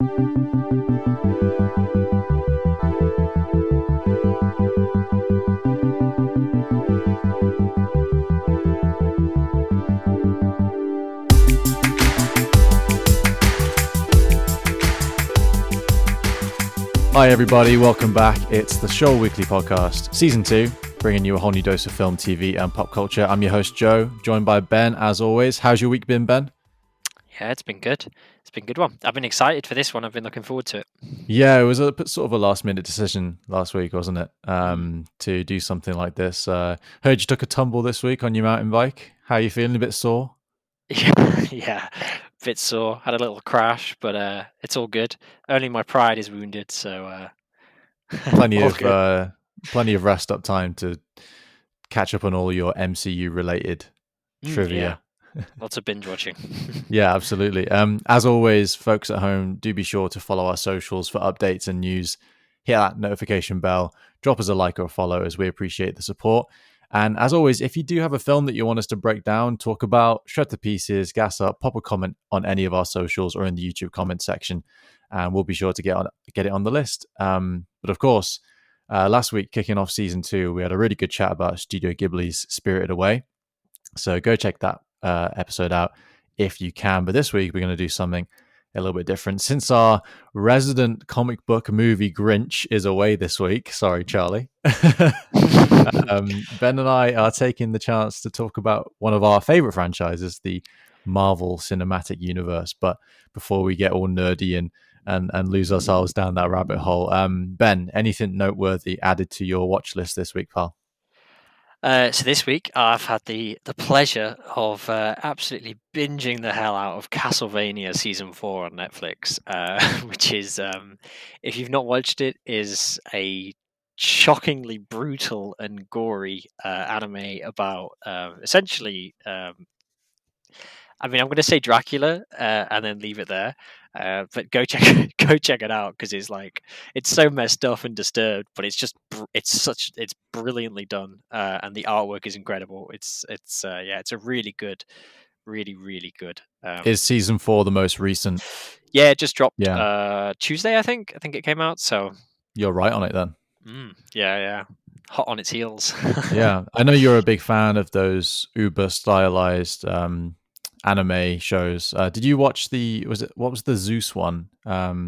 Hi everybody, welcome back. It's the Shoal Weekly Podcast, Season 2, bringing you a whole new dose of film, TV and pop culture. I'm your host Joe, joined by Ben as always. How's your week been, Ben? Yeah, it's been good. It's been a good one. I've been excited for this one. I've been looking forward to it. Yeah, it was a sort of a last minute decision last week, wasn't it? To do something like this. Heard you took a tumble this week on your mountain bike. How are you feeling? A bit sore? Yeah, bit sore. Had a little crash, but it's all good. Only my pride is wounded, so Plenty all of good. plenty of rest up time to catch up on all your MCU related trivia. Yeah, lots of binge watching. Yeah, absolutely. As always, folks at home, do be sure to follow our socials for updates and news. Hit that notification bell, drop us a like or a follow, as we appreciate the support. And as always, if you do have a film that you want us to break down, talk about, shred to pieces, gas up, pop a comment on any of our socials or in the YouTube comment section, and we'll be sure to get it on the list. But of course, last week, kicking off season 2, we had a really good chat about Studio Ghibli's Spirited Away. So go check that episode out if you can. But this week, we're going to do something a little bit different. Since our resident comic book movie Grinch is away this week, sorry, Charlie, Ben and I are taking the chance to talk about one of our favorite franchises, the Marvel Cinematic Universe. But before we get all nerdy and lose ourselves down that rabbit hole, Ben, anything noteworthy added to your watch list this week, pal? So this week I've had the pleasure of absolutely binging the hell out of Castlevania season 4 on Netflix, which is, if you've not watched it, is a shockingly brutal and gory anime about essentially. I mean, I'm going to say Dracula and then leave it there. But go check go check it out because it's so messed up and disturbed, but it's brilliantly done, and the artwork is incredible. It's a really good, really good. Is season 4 the most recent? Yeah, it just dropped Yeah. Tuesday. I think it came out. So You're right on it then. yeah, hot on its heels. Yeah, I know you're a big fan of those uber stylized anime shows. Did you watch what was the Zeus one? Yeah,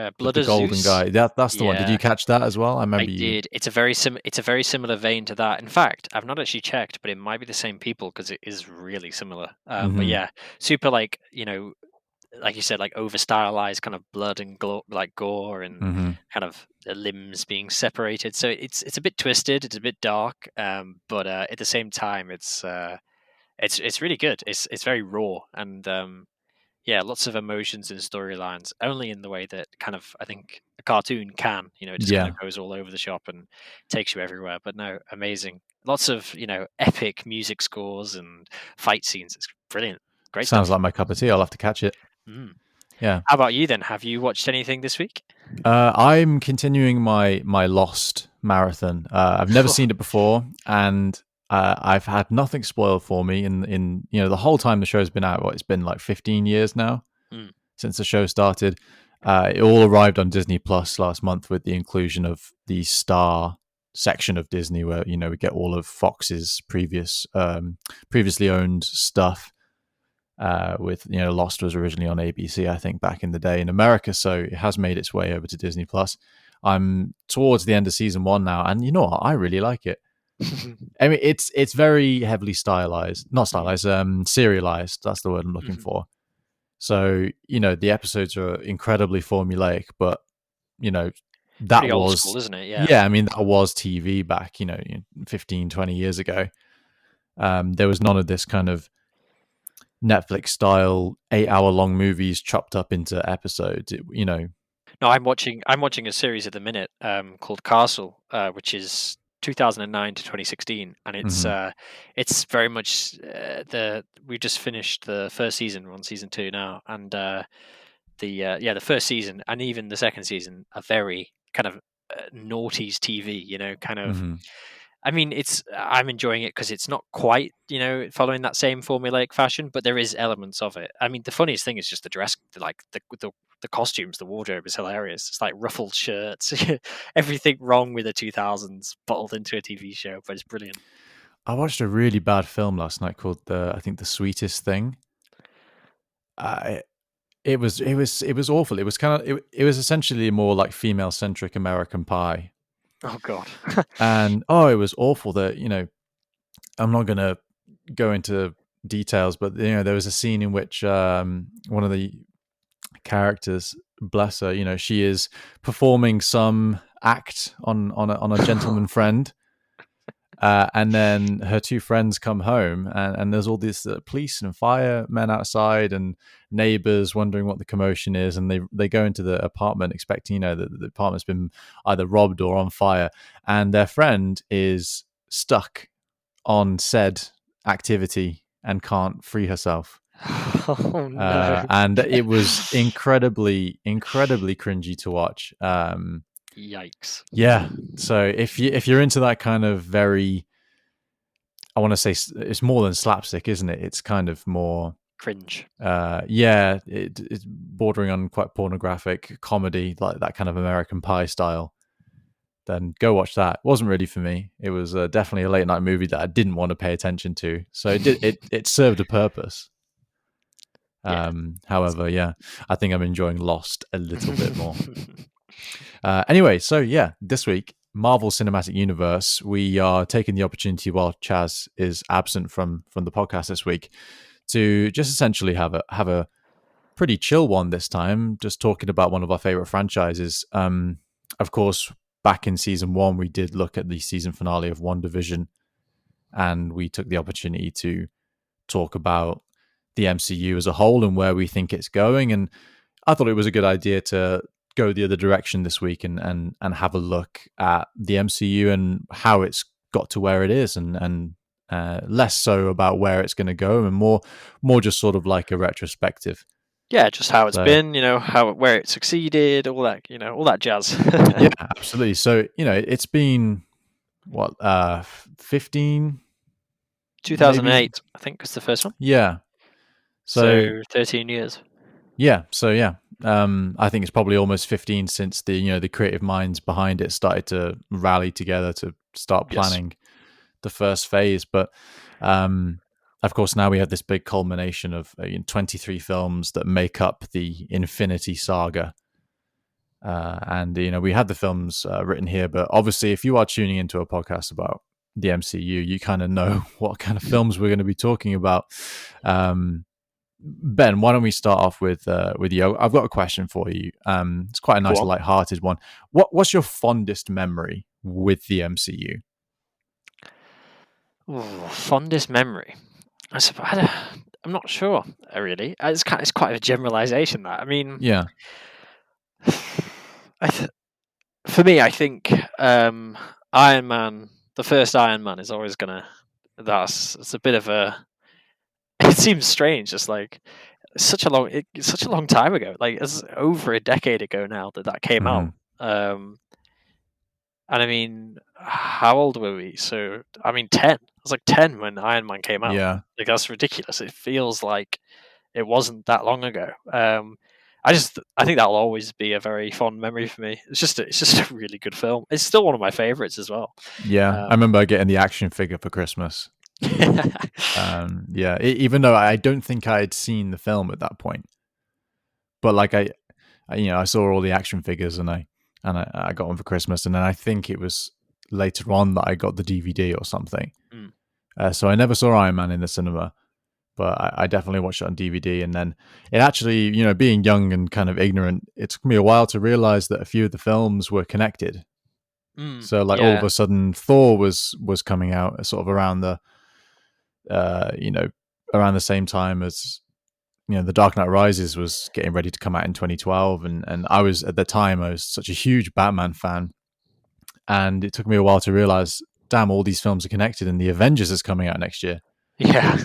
With Blood the of golden Zeus. guy. That's the one. Did Yeah. you catch that as well? I I remember you. did. It's a very similar vein to that. In fact, I've not actually checked, but it might be the same people because it is really similar. But yeah, super like you said, like over stylized kind of blood and gore and kind of the limbs being separated. So it's a bit twisted. It's a bit dark. But at the same time, it's really good. It's very raw and yeah, lots of emotions and storylines, only in the way that kind of I think a cartoon can. It just kind Yeah, of goes all over the shop and takes you everywhere. But no, amazing. Lots of epic music scores and fight scenes. It's brilliant. Great sounds stuff. like my cup of tea. I'll have to catch it. Yeah. How about you then? Have you watched anything this week? I'm continuing my Lost marathon. I've never seen it before, and I've had nothing spoiled for me. In the whole time the show's been out, it's been like 15 years now since the show started. It all arrived on Disney Plus last month with the inclusion of the Star section of Disney, where we get all of Fox's previously owned stuff. With Lost was originally on ABC, I think, back in the day in America, so it has made its way over to Disney Plus. I'm towards the end of season 1 now, and you know what? I really like it. I mean, it's very heavily not stylized, serialized. That's the word I'm looking for. So the episodes are incredibly formulaic, but that Pretty was old school, isn't it? yeah. I mean, that was TV back 15, 20 years ago. There was none of this kind of Netflix style 8-hour long movies chopped up into episodes. No, I'm watching a series at the minute called Castle, which is 2009 to 2016, and it's very much we just finished the first season. We're on season 2 now, and the first season and even the second season are very kind of noughties TV, kind of I mean, I'm enjoying it because it's not quite, following that same formulaic fashion, but there is elements of it. I mean, the funniest thing is just the dress, like the costumes, the wardrobe is hilarious. It's like ruffled shirts, everything wrong with the 2000s bottled into a TV show, but it's brilliant. I watched a really bad film last night called I think The Sweetest Thing. Uh, it was awful. It was kind of it was essentially more like female centric American Pie, Oh God. and it was awful. That I'm not gonna go into details, but there was a scene in which one of the characters, bless her, she is performing some act on a gentleman friend. And then her two friends come home, and there's all these police and firemen outside, and neighbors wondering what the commotion is. And they go into the apartment expecting, that the apartment's been either robbed or on fire. And their friend is stuck on said activity and can't free herself. Oh no. And it was incredibly, incredibly cringy to watch. Yikes. Yeah. So if you're into that kind of very, I want to say it's more than slapstick, isn't it? It's kind of more Cringe. yeah, it's bordering on quite pornographic comedy, like that kind of American Pie style. Then go watch that. It wasn't really for me. It was definitely a late night movie that I didn't want to pay attention to. So it served a purpose. Yeah. However, yeah, I think I'm enjoying Lost a little bit more. Anyway, so yeah, this week, Marvel Cinematic Universe, we are taking the opportunity while Chaz is absent from the podcast this week to just essentially have a pretty chill one this time, just talking about one of our favorite franchises. Of course, back in season 1, we did look at the season finale of WandaVision, and we took the opportunity to talk about the MCU as a whole and where we think it's going. And I thought it was a good idea to go the other direction this week and have a look at the MCU and how it's got to where it is, and less so about where it's going to go, and more just sort of like a retrospective. Yeah, just how it's So been, where it succeeded, all that jazz. yeah, absolutely. So it's been what 15 maybe. 2008, I think, was the first one. Yeah. So 13 years. Yeah. So yeah, I think it's probably almost 15 since the creative minds behind it started to rally together to start planning the first phase. But of course, now we have this big culmination of 23 films that make up the Infinity Saga. And we had the films written here, but obviously, if you are tuning into a podcast about the MCU, you kind of know what kind of films we're going to be talking about. Ben, why don't we start off with you? I've got a question for you. It's quite a nice, light-hearted one. What's your fondest memory with the MCU? Ooh, fondest memory. I'm not sure. Really, it's quite a generalization. That I mean, Yeah, for me, I think Iron Man, the first Iron Man, is always gonna. It's a bit of a. It seems strange, just like it's such a long time ago. Like it's over a decade ago now that came out. And I mean, how old were we? So I mean, 10. I was like 10 when Iron Man came out. Yeah, like that's ridiculous. It feels like it wasn't that long ago. I think that'll always be a very fond memory for me. It's just a really good film. It's still one of my favorites as well. Yeah. I remember getting the action figure for Christmas. Yeah, even though I don't think I had seen the film at that point, but like I saw all the action figures and I got one for Christmas, and then I think it was later on that I got the DVD or something. So I never saw Iron Man in the cinema, but I definitely watched it on DVD. And then it actually, being young and kind of ignorant, it took me a while to realize that a few of the films were connected. So like all of a sudden Thor was coming out sort of around the around the same time as The Dark Knight Rises was getting ready to come out in 2012, and I was at the time I was such a huge Batman fan, and it took me a while to realize, damn, all these films are connected, and the Avengers is coming out next year. Yeah.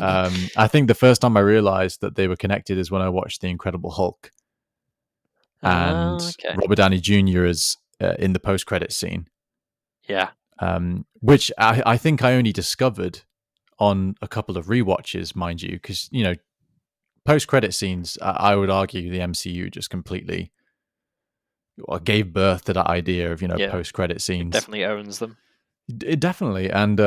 I think the first time I realized that they were connected is when I watched The Incredible Hulk, and Robert Downey Jr. is in the post-credit scene. Yeah. which I think I only discovered on a couple of rewatches, mind you, because post-credit scenes, I would argue the MCU just completely gave birth to that idea of Yeah, post-credit it scenes. definitely owns them. It definitely, and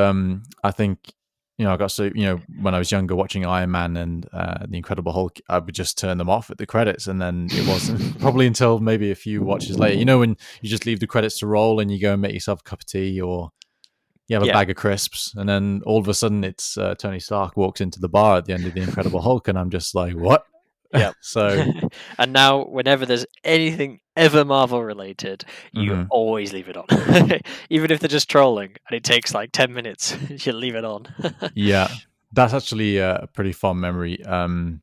I think I got so when I was younger watching Iron Man and the Incredible Hulk, I would just turn them off at the credits, and then it wasn't probably until maybe a few watches later. When you just leave the credits to roll and you go and make yourself a cup of tea or you have a Yeah, bag of crisps, and then all of a sudden it's Tony Stark walks into the bar at the end of the Incredible Hulk, and I'm just like, what? yeah. So, And now, whenever there's anything ever Marvel related, you mhm. always leave it on, even if they're just trolling, and it takes like 10 minutes. You leave it on. Yeah, that's actually a pretty fun memory. Well,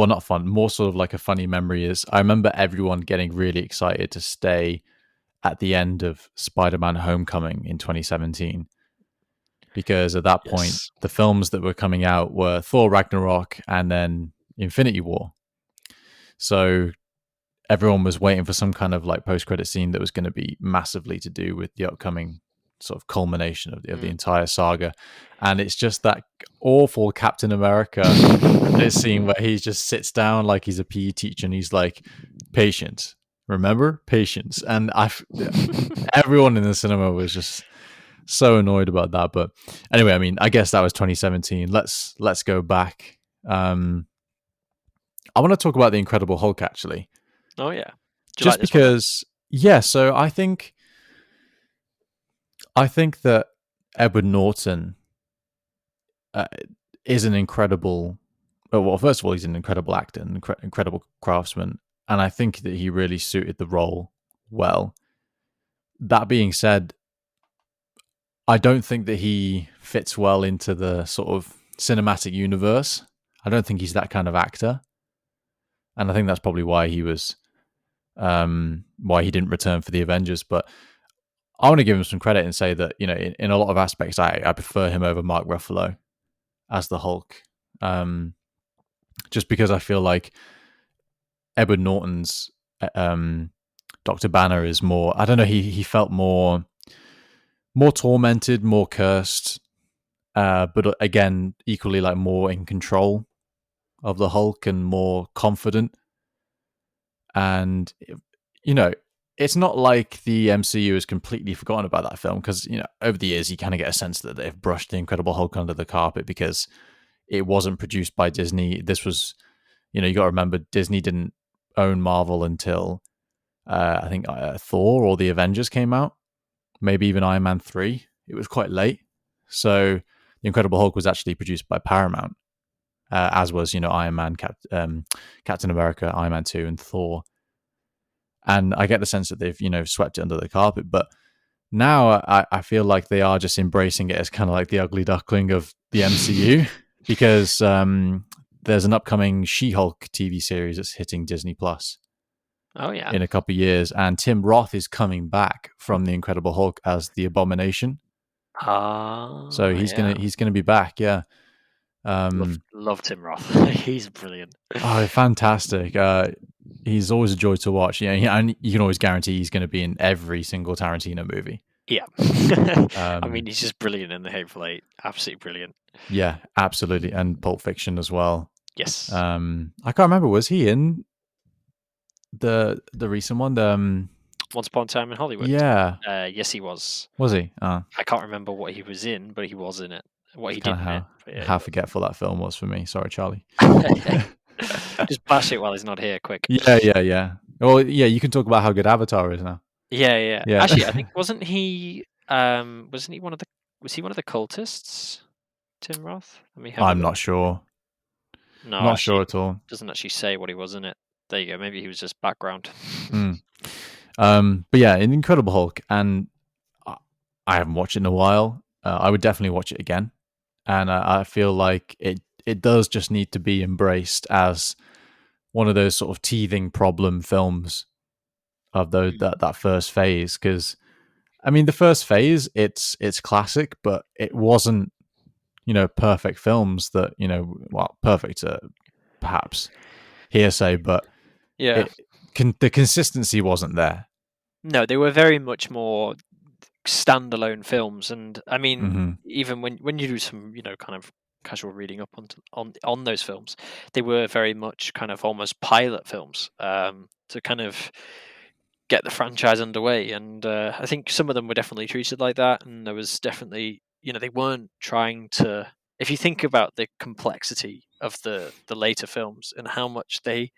not fun, more sort of like a funny memory is I remember everyone getting really excited to stay at the end of Spider-Man Homecoming in 2017 because at that point Yes. the films that were coming out were Thor Ragnarok and then Infinity War. So everyone was waiting for some kind of like post-credit scene that was going to be massively to do with the upcoming sort of culmination of the entire saga, and it's just that awful Captain America this scene where he just sits down like he's a PE teacher and he's like, patience, remember patience. And everyone in the cinema was just so annoyed about that. But anyway, I mean, I guess that was 2017. Let's go back. I want to talk about the Incredible Hulk actually, Oh yeah. Do you like just this one then? because. Yeah, so I think that Edward Norton uh, is an incredible. Well, first of all, he's an incredible actor, an incredible craftsman, and I think that he really suited the role well. That being said, I don't think that he fits well into the sort of cinematic universe. I don't think he's that kind of actor, and I think that's probably why why he didn't return for the Avengers. But I want to give him some credit and say that in a lot of aspects, I prefer him over Mark Ruffalo as the Hulk, um, just because I feel like Edward Norton's Doctor Banner is more. I don't know. He felt more tormented, more cursed, but again, equally like more in control of the Hulk and more confident. And you know, it's not like the MCU has completely forgotten about that film because over the years you kind of get a sense that they've brushed the Incredible Hulk under the carpet because it wasn't produced by Disney. This was, you got to remember Disney didn't own Marvel until I think Thor or the Avengers came out, maybe even Iron Man 3. It was quite late. So The Incredible Hulk was actually produced by Paramount, as was, Iron Man, Captain America, Iron Man 2, and Thor. And I get the sense that they've, swept it under the carpet. But now I feel like they are just embracing it as kind of like the ugly duckling of the MCU because there's an upcoming She-Hulk TV series that's hitting Disney Plus Oh yeah. in a couple of years, and Tim Roth is coming back from the Incredible Hulk as the Abomination. So Ah, he's yeah. gonna be back. Yeah. Love Tim Roth. He's brilliant. Oh, fantastic. He's always a joy to watch. And you can always guarantee he's going to be in every single Tarantino movie. Yeah. I mean, Um, he's just brilliant in The Hateful Eight. Absolutely brilliant. yeah, absolutely, and Pulp Fiction as well. Yes. I can't remember. Was he in the recent one? Once Upon a Time in Hollywood. Yeah, Yes, he was. was he? I can't remember what he was in, but he was in it. What It's he kind did of in it. how But yeah, he how was. forgetful that film was for me. Sorry, Charlie. Just bash it while he's not here, quick. Yeah. Well, yeah, you can talk about how good Avatar is now. Yeah, yeah. Yeah. Actually, I think wasn't he one of the was he one of the cultists? Tim Roth? Let me have a I'm look. not sure. No, Not sure actually, at all. doesn't actually say what he was in it. There you go. Maybe he was just background. Mm. But yeah, an Incredible Hulk, and I I haven't watched it in a while. I would definitely watch it again, and I feel like it does just need to be embraced as one of those sort of teething problem films of that first phase. Because I mean, the first phase it's classic, but it wasn't perfect films that well perfect perhaps hearsay, but Yeah. it the consistency wasn't there. No, they were very much more standalone films. And I mean, Mm-hmm. even when you do some kind of casual reading up on those films, they were very much kind of almost pilot films, to kind of get the franchise underway. And I think some of them were definitely treated like that, and there was definitely, they weren't trying to. If you think about the complexity of the later films and how much they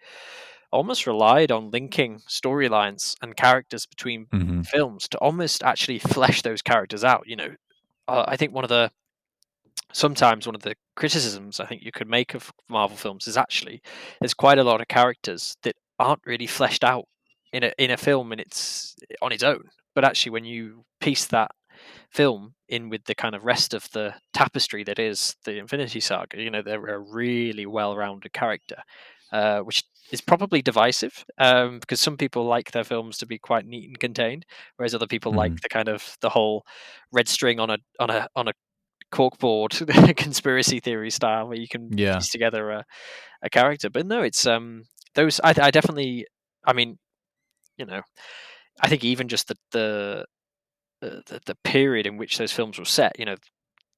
almost relied on linking storylines and characters between Mm-hmm. films to almost actually flesh those characters out. I think sometimes one of the criticisms I think you could make of Marvel films is actually there's quite a lot of characters that aren't really fleshed out in a film and it's on its own. But actually, when you piece that film in with the kind of rest of the tapestry that is the Infinity Saga, they're a really well-rounded character, which is probably divisive, because some people like their films to be quite neat and contained, whereas other people like Mm-hmm. the kind of the whole red string on a corkboard conspiracy theory style where you can Yeah. piece together a character. But no, it's those I definitely. I mean, you know, I think even just the period in which those films were set.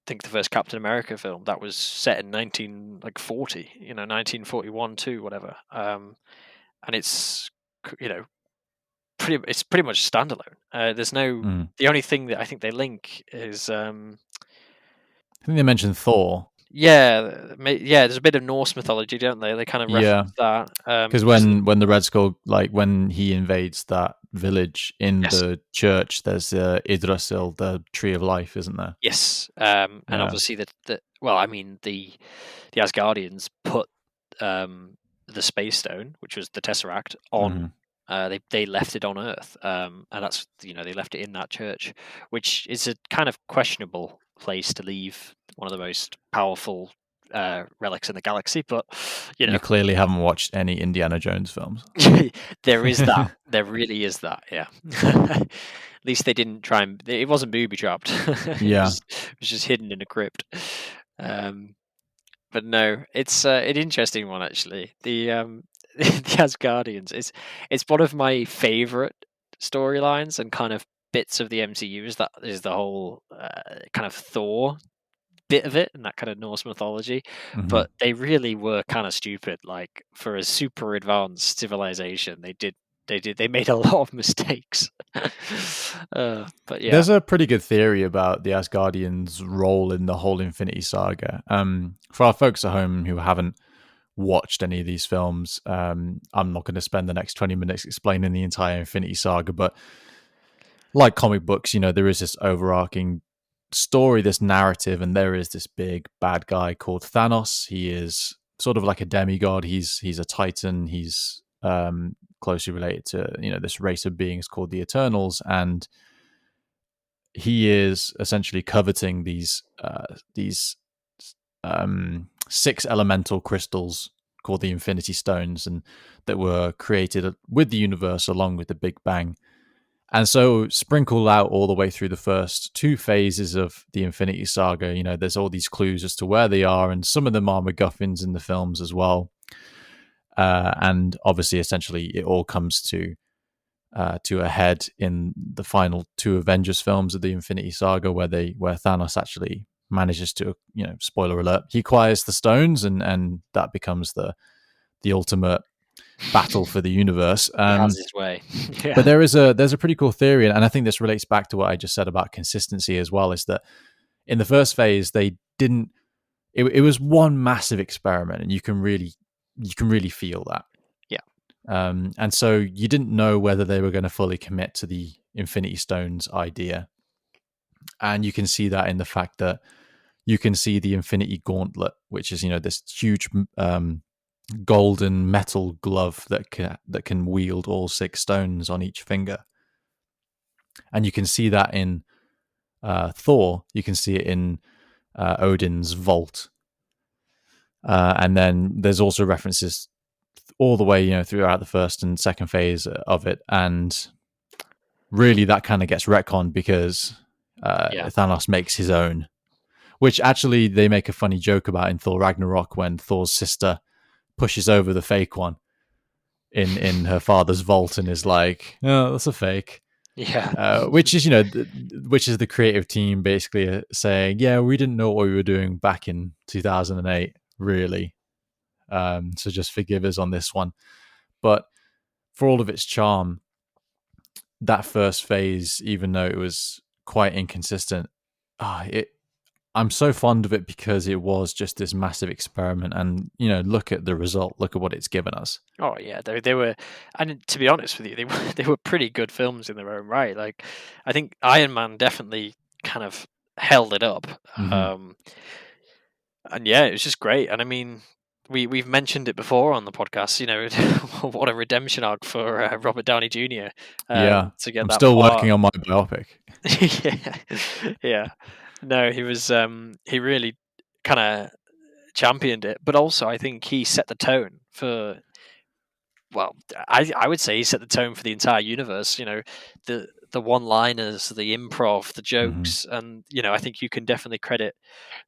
Think the first Captain America film that was set in 1940, 1941 too, whatever. And it's it's pretty much standalone. There's no Mm. The only thing that I think they link is I think they mentioned Thor. yeah. There's a bit of Norse mythology, don't they? They kind of Yeah, reference that because because when the Red Skull, like when he invades that village in yes, the church, there's Yggdrasil, the tree of life, isn't there? yes, and Yeah. obviously that well, I mean the Asgardians put the Space Stone, which was the Tesseract, on. Mm-hmm. They left it on Earth, and that's they left it in that church, which is a kind of questionable place to leave one of the most powerful relics in the galaxy. But you You know, clearly haven't watched any Indiana Jones films. there is that. There really is that. Yeah. At least they didn't try and. It wasn't booby trapped. Yeah. It was just hidden in a crypt. Um, but no, it's an interesting one actually. The Asgardians it's one of my favorite storylines and kind of bits of the MCU is the whole kind of Thor bit of it and that kind of Norse mythology. Hmm. But they really were kind of stupid. Like for a super advanced civilization, they made a lot of mistakes. But yeah, There's a pretty good theory about the Asgardians' role in the whole Infinity Saga. For our folks at home who haven't watched any of these films, I'm not going to spend the next 20 minutes explaining the entire Infinity Saga, but like comic books, there is this overarching story, this narrative, and there is this big bad guy called Thanos. He is sort of like a demigod. He's a titan. He's closely related to this race of beings called the Eternals, and he is essentially coveting these six elemental crystals called the Infinity Stones, and that were created with the universe along with the Big Bang. And so, sprinkled out all the way through the first two phases of the Infinity Saga, there's all these clues as to where they are, and some of them are MacGuffins in the films as well. And obviously, essentially, it all comes to a head in the final two Avengers films of the Infinity Saga, where Thanos actually manages to, spoiler alert, he acquires the stones, and that becomes the ultimate battle for the universe. he has his way. But Yeah, there's a pretty cool theory, and I think this relates back to what I just said about consistency as well. Is that in the first phase they didn't. It was one massive experiment, and you can really feel that. yeah, And so you didn't know whether they were going to fully commit to the Infinity Stones idea, and you can see that in the fact that you can see the Infinity Gauntlet, which is this huge golden metal glove that can wield all six stones on each finger. And you can see that in Thor. You can see it in Odin's vault, and then there's also references all the way, throughout the first and second phase of it, and really that kind of gets retconned because yeah. Thanos makes his own, which actually they make a funny joke about in Thor Ragnarok when Thor's sister pushes over the fake one in her father's vault and is like, "Oh, that's a fake." Yeah. Which is which is the creative team basically saying, yeah, we didn't know what we were doing back in 2008, really. So just forgive us on this one. But for all of its charm, that first phase, even though it was quite inconsistent, it I'm so fond of it because it was just this massive experiment, and look at the result. Look at what it's given us. Oh yeah, they were, and to be honest with you, they were they were pretty good films in their own right. Like, I think Iron Man definitely kind of held it up, Hmm. um, and yeah, it was just great. And I mean, we've mentioned it before on the podcast. What a redemption arc for Robert Downey Jr. Yeah, To get I'm that still part. working on my biopic. Yeah, yeah. No, he was. He really kind of championed it, but also I think he set the tone for. Well, I would say he set the tone for the entire universe. The one liners, the improv, the Hmm. jokes, and I think you can definitely credit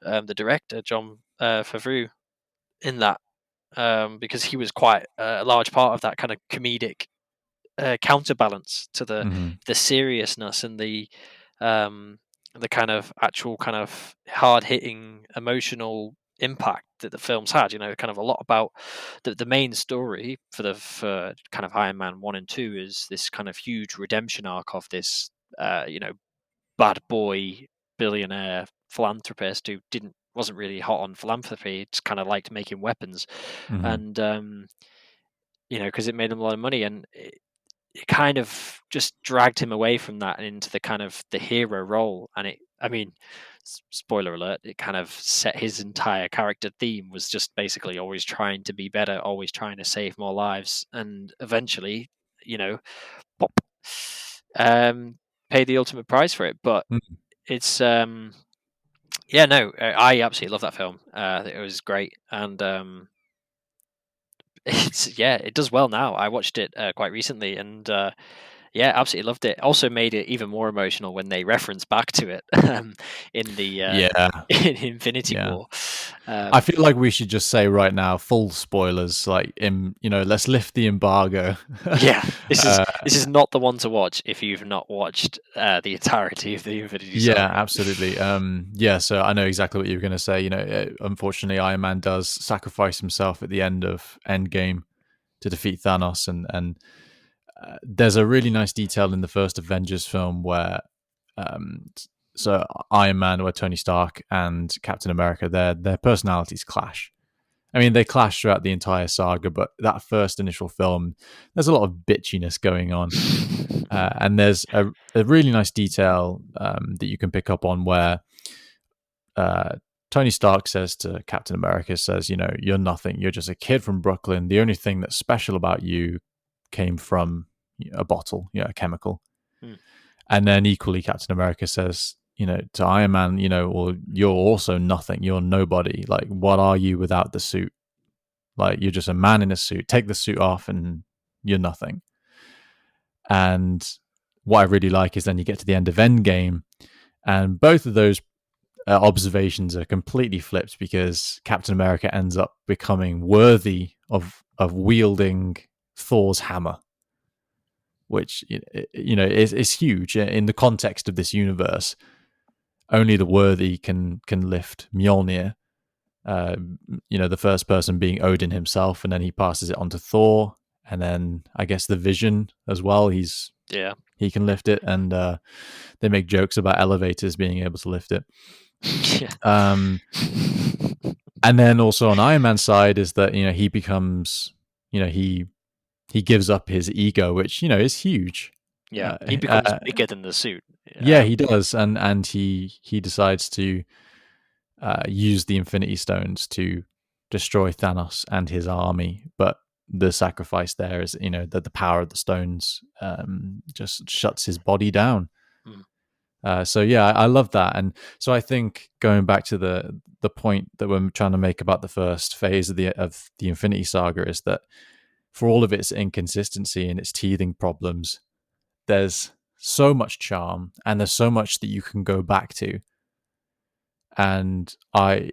the director John Favreau in that, because he was quite a large part of that kind of comedic counterbalance to the Hmm. seriousness and um, the kind of actual kind of hard hitting emotional impact that the films had. Kind of a lot about the main story for kind of Iron Man 1 and 2 is this kind of huge redemption arc of this bad boy billionaire philanthropist who didn't wasn't really hot on philanthropy, just kind of liked making weapons, Hmm. and because it made him a lot of money, and it kind of just dragged him away from that and into the kind of the hero role. And I mean, spoiler alert, it kind of set his entire character theme was just basically always trying to be better, always trying to save more lives, and eventually, you know, pop, pay the ultimate price for it. But it's yeah, no, I absolutely love that film. It was great, and it does well now. I watched it quite recently, and yeah, absolutely loved it. Also made it even more emotional when they reference back to it in the Yeah, in Infinity yeah. War. I Um, feel like we should just say right now, full spoilers. Like, let's lift the embargo. yeah, uh, this is not the one to watch if you've not watched the entirety of the Infinity yeah, Saga. absolutely. Yeah, so I know exactly what you were going to say. Unfortunately, Iron Man does sacrifice himself at the end of Endgame to defeat Thanos, and there's a really nice detail in the first Avengers film where, um, so Iron Man, where Tony Stark and Captain America, their personalities clash. I mean, they clash throughout the entire saga, but that first initial film, there's a lot of bitchiness going on. And there's a really nice detail that you can pick up on where uh, Tony Stark says to Captain America, says, you're nothing. You're just a kid from Brooklyn. The only thing that's special about you came from a bottle, a chemical. Hmm. And then equally, Captain America says, to Iron Man, well, you're also nothing. You're nobody. Like, what are you without the suit? Like, you're just a man in a suit. Take the suit off and you're nothing. And what I really like is then you get to the end of Endgame, and both of those observations are completely flipped because Captain America ends up becoming worthy of wielding Thor's hammer, which is huge in the context of this universe. Only the worthy can lift Mjolnir. Uh, the first person being Odin himself, and then he passes it on to Thor, and then I guess the Vision as well. Yeah. He can lift it, and they make jokes about elevators being able to lift it. Yeah. Um, and then also on Iron Man's side is that he becomes he gives up his ego, which is huge. Yeah, Uh, he becomes uh, bigger than the suit. yeah, he does, and he decides to use the Infinity Stones to destroy Thanos and his army, but the sacrifice there is that the power of the stones just shuts his body down. Mm. So yeah, I love that, and so I think going back to the point that we're trying to make about the first phase of the Infinity Saga is that for all of its inconsistency and its teething problems, there's so much charm and there's so much that you can go back to. And I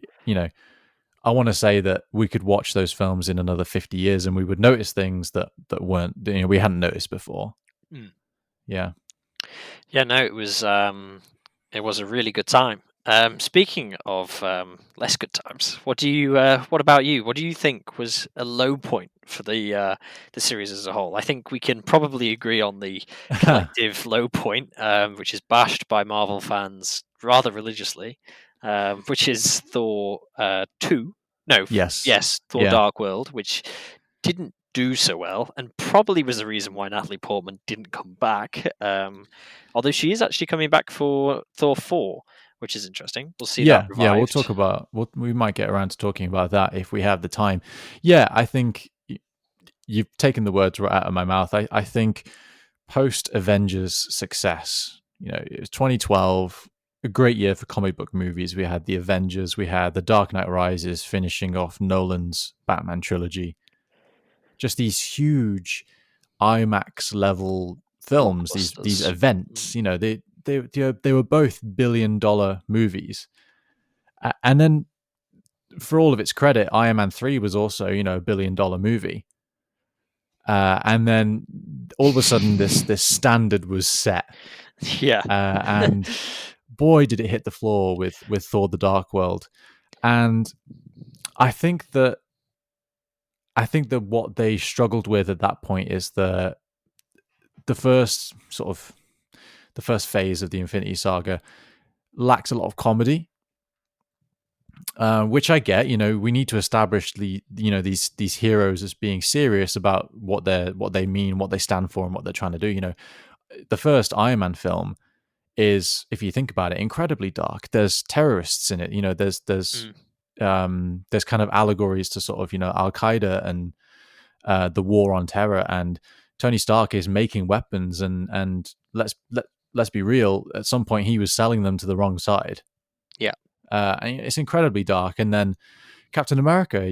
want to say that we could watch those films in another 50 years and we would notice things that weren't we hadn't noticed before. Mm. Yeah. Yeah, no, it was a really good time. Speaking of less good times, what about you? What do you think was a low point for the series as a whole? I think we can probably agree on the collective low point, which is bashed by Marvel fans rather religiously, which is Thor 2. No, Yes. yes, Thor Yeah. Dark World, which didn't do so well, and probably was the reason why Natalie Portman didn't come back. Although she is actually coming back for Thor 4, which is interesting. We'll see that Yeah, we'll revived. talk about we might get around to talking about that if we have the time. Yeah, I think you've taken the words right out of my mouth. I think post Avengers success, it was 2012, a great year for comic book movies. We had the Avengers, we had the Dark Knight Rises finishing off Nolan's Batman trilogy. Just these huge IMAX level films, these Blockbusters. events, Mm. they were both $1 billion movies. And then for all of its credit, Iron Man 3 was also, $1 billion movie. And then all of a sudden, this standard was set, Yeah. and boy, did it hit the floor with Thor: The Dark World. And I think that what they struggled with at that point is the first sort of the first phase of the Infinity Saga lacks a lot of comedy. Which I get. We need to establish these heroes as being serious about what they mean, what they stand for, and what they're trying to do. The first Iron Man film is, if you think about it, incredibly dark. There's terrorists in it. Mm. There's kind of allegories to sort of Al Qaeda and the war on terror, and Tony Stark is making weapons, and let's be real. At some point, he was selling them to the wrong side. Yeah. And it's incredibly dark. And then Captain America,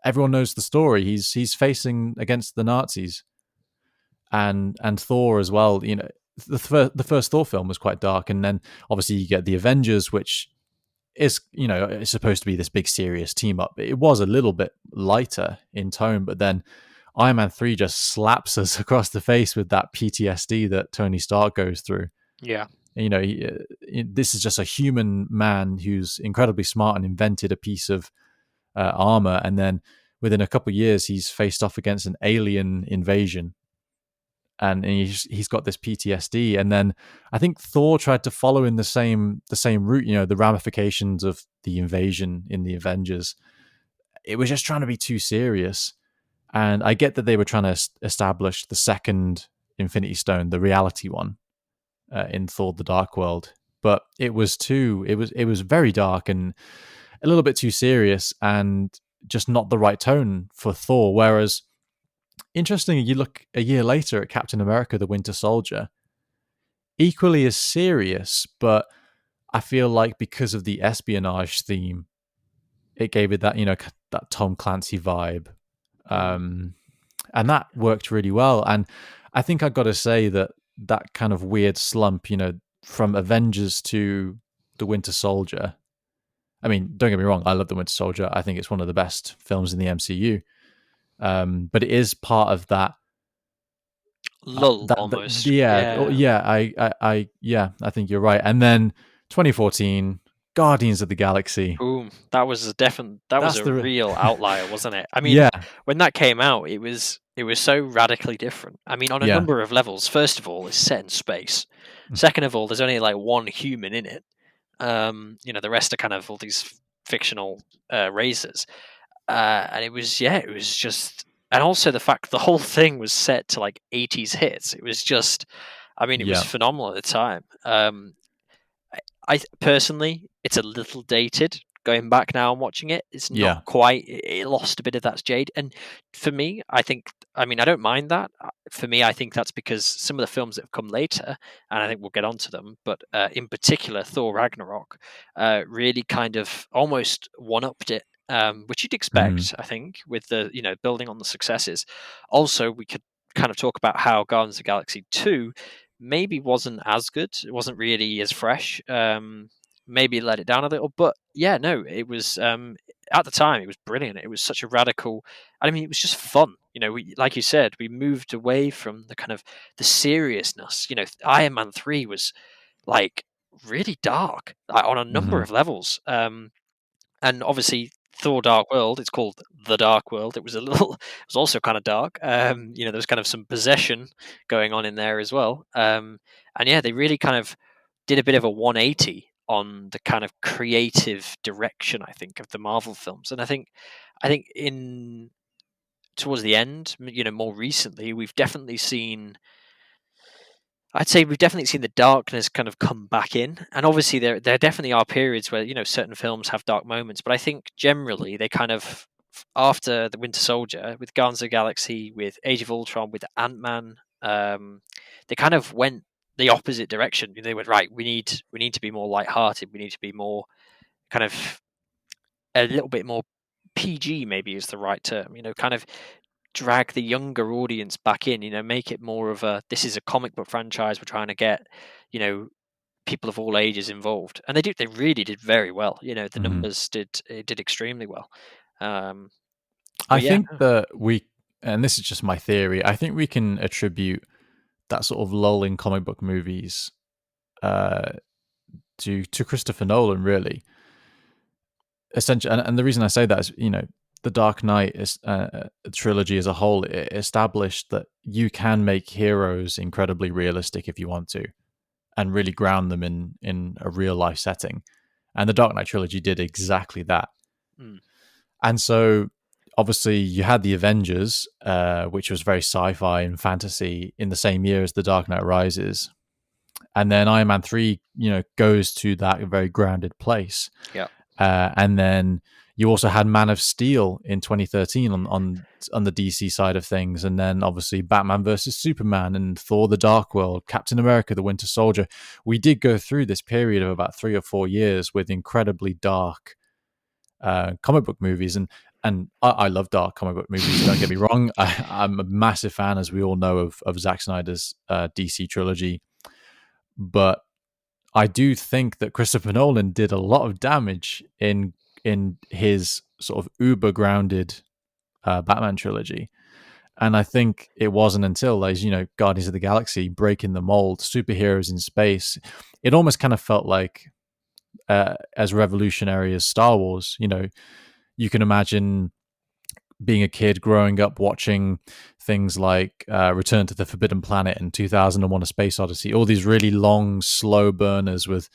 everyone knows the story. He's facing against the Nazis, and Thor as well. The first Thor film was quite dark, and then obviously you get the Avengers, which is it's supposed to be this big serious team up. It was a little bit lighter in tone, but then Iron Man 3 just slaps us across the face with that PTSD that Tony Stark goes through. Yeah. This is just a human man who's incredibly smart and invented a piece of armor, and then within a couple of years, he's faced off against an alien invasion, and he's got this PTSD. And then I think Thor tried to follow in the same route. The ramifications of the invasion in the Avengers. It was just trying to be too serious, and I get that they were trying to establish the second Infinity Stone, the reality one, in Thor: The Dark World, but it was very dark and a little bit too serious, and just not the right tone for Thor. Whereas, interestingly, you look a year later at Captain America: The Winter Soldier, equally as serious, but I feel like because of the espionage theme, it gave it that that Tom Clancy vibe, Mm. and that worked really well. And I think I got to say that kind of weird slump, from Avengers to The Winter Soldier. I mean, don't get me wrong, I love The Winter Soldier. I think it's one of the best films in the MCU. But it is part of that. Lull almost. Yeah, oh, Yeah. yeah. I think you're right. And then 2014, Guardians of the Galaxy. Boom. That was That's a the real outlier, wasn't it? I mean, yeah, when that came out, it was so radically different. I mean, on a yeah, number of levels. First of all, it's set in space. Second of all, there's only like one human in it. The rest are kind of all these fictional races. And it was just, and also the fact the whole thing was set to like 80s hits. It was just, I mean, it was yeah, phenomenal at the time. I personally, it's a little dated. Going back now and watching it, it's not yeah. quite. It lost a bit of that jade, and for me, I think. I mean, I don't mind that. For me, I think that's because some of the films that have come later, and I think we'll get onto them, but in particular, Thor Ragnarok, really kind of almost one-upped it, which you'd Mhm. expect, I think, with the building on the successes. Also, we could kind of talk about how Guardians of the Galaxy 2 maybe wasn't as good. It wasn't really as fresh. Maybe let it down a little, but yeah, no, it was. at the time it was brilliant. It was such a radical. I mean, it was just fun. Like you said, we moved away from the kind of the seriousness. Iron Man 3 was like really dark, on a number Hmm. of levels. And obviously Thor: Dark World, it's called The Dark World. It was it was also kind of dark. There was kind of some possession going on in there as well. And yeah, they really kind of did a bit of a 180 on the kind of creative direction, I think, of the Marvel films. And I think in towards the end, more recently, I'd say we've definitely seen the darkness kind of come back in, and obviously there definitely are periods where certain films have dark moments, but I think generally they kind of, after the Winter Soldier, with Guardians of the Galaxy, with Age of Ultron, with Ant Man, they kind of went the opposite direction. They went, right. We need to be more lighthearted. We need to be more kind of a little bit more PG, maybe is the right term. Kind of drag the younger audience back in, make it more of a, this is a comic book franchise, we're trying to get, you know, people of all ages involved. And they really did very well. The Hmm. numbers did extremely well. Um I but yeah. think that and this is just my theory, I think we can attribute that sort of lull in comic book movies uh, to Christopher Nolan, really. Essentially, and the reason I say that is, the Dark Knight is trilogy as a whole. It established that you can make heroes incredibly realistic if you want to, and really ground them in a real life setting. And the Dark Knight trilogy did exactly that. Mm, And so, obviously, you had the Avengers, which was very sci-fi and fantasy, in the same year as the Dark Knight Rises, and then Iron Man 3, goes to that very grounded place. yeah. And then you also had Man of Steel in 2013 on the DC side of things, and then obviously Batman versus Superman and Thor: The Dark World, Captain America: The Winter Soldier. We did go through this period of about 3 or 4 years with incredibly dark comic book movies, and I love dark comic book movies. Don't get me wrong. I'm a massive fan, as we all know, of Zack Snyder's DC trilogy, but I do think that Christopher Nolan did a lot of damage in his sort of uber grounded Batman trilogy. And I think it wasn't until those, Guardians of the Galaxy breaking the mold, superheroes in space, it almost kind of felt like as revolutionary as Star Wars. You can imagine being a kid growing up watching things like Return to the Forbidden Planet and 2001: A Space Odyssey, all these really long, slow burners with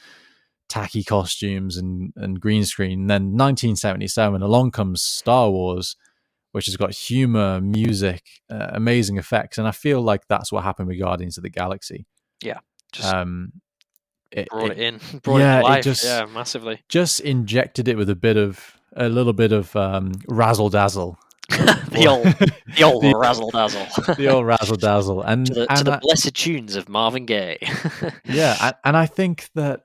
tacky costumes and green screen. And then 1977, along comes Star Wars, which has got humor, music, amazing effects. And I feel like that's what happened with Guardians of the Galaxy. Yeah. Just Um, brought it in, brought it yeah, to it life. just Yeah, massively. just injected it with a little bit of razzle dazzle, the old the old the razzle dazzle. the old razzle dazzle, to and the blessed tunes of Marvin Gaye. yeah, and I think that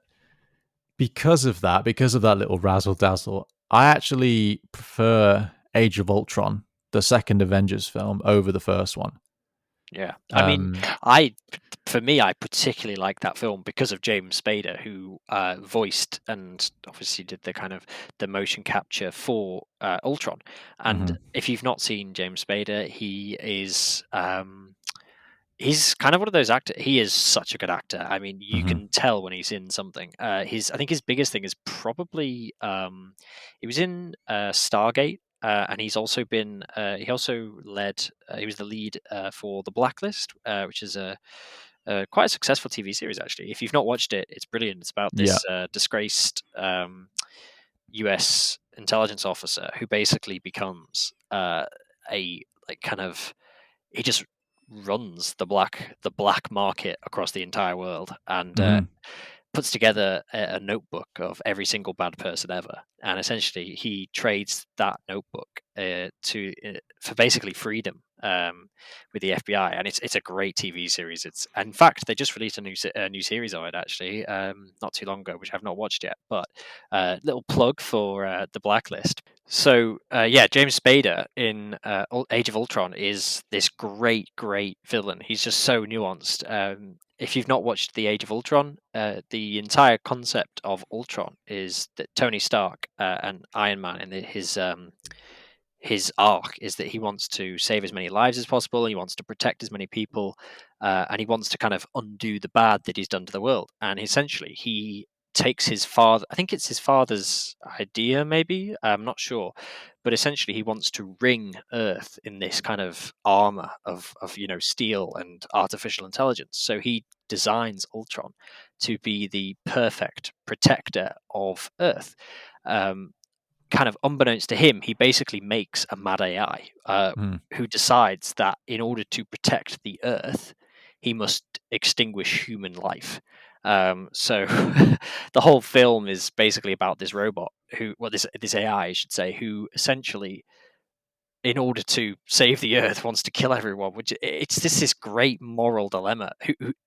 because of that little razzle dazzle, I actually prefer Age of Ultron, the second Avengers film, over the first one. Yeah, I mean, Um, for me, I particularly like that film because of James Spader, who voiced and obviously did the kind of the motion capture for Ultron. And mhm, if you've not seen James Spader, he is he's kind of one of those actors. He is such a good actor. I mean, you mhm, can tell when he's in something. I think his biggest thing is probably he was in Stargate, and he's also been. He also led. He was the lead for The Blacklist, which is a quite a successful TV series. Actually, if you've not watched it, it's brilliant. It's about yeah, this disgraced U.S. intelligence officer who basically becomes a like kind of he just runs the black market across the entire world and mhm, puts together a notebook of every single bad person ever, and essentially he trades that notebook to for basically freedom with the FBI, and it's a great TV series. It's in fact they just released a new series of it actually not too long ago, which I've not watched yet. But little plug for the Blacklist. So yeah, James Spader in Age of Ultron is this great villain. He's just so nuanced. if you've not watched The Age of Ultron, the entire concept of Ultron is that Tony Stark and Iron Man and his arc is that he wants to save as many lives as possible. He wants to protect as many people, and he wants to kind of undo the bad that he's done to the world. And essentially, he takes his father. I think it's his father's idea, maybe. I'm not sure, but essentially, he wants to ring Earth in this kind of armor of steel and artificial intelligence. So he designs Ultron to be the perfect protector of Earth. Um, Kind of unbeknownst to him, he basically makes a mad AI Mm. who decides that in order to protect the Earth, he must extinguish human life. So the whole film is basically about this robot this AI, I should say, who essentially, in order to save the Earth, wants to kill everyone. Which it's this great moral dilemma.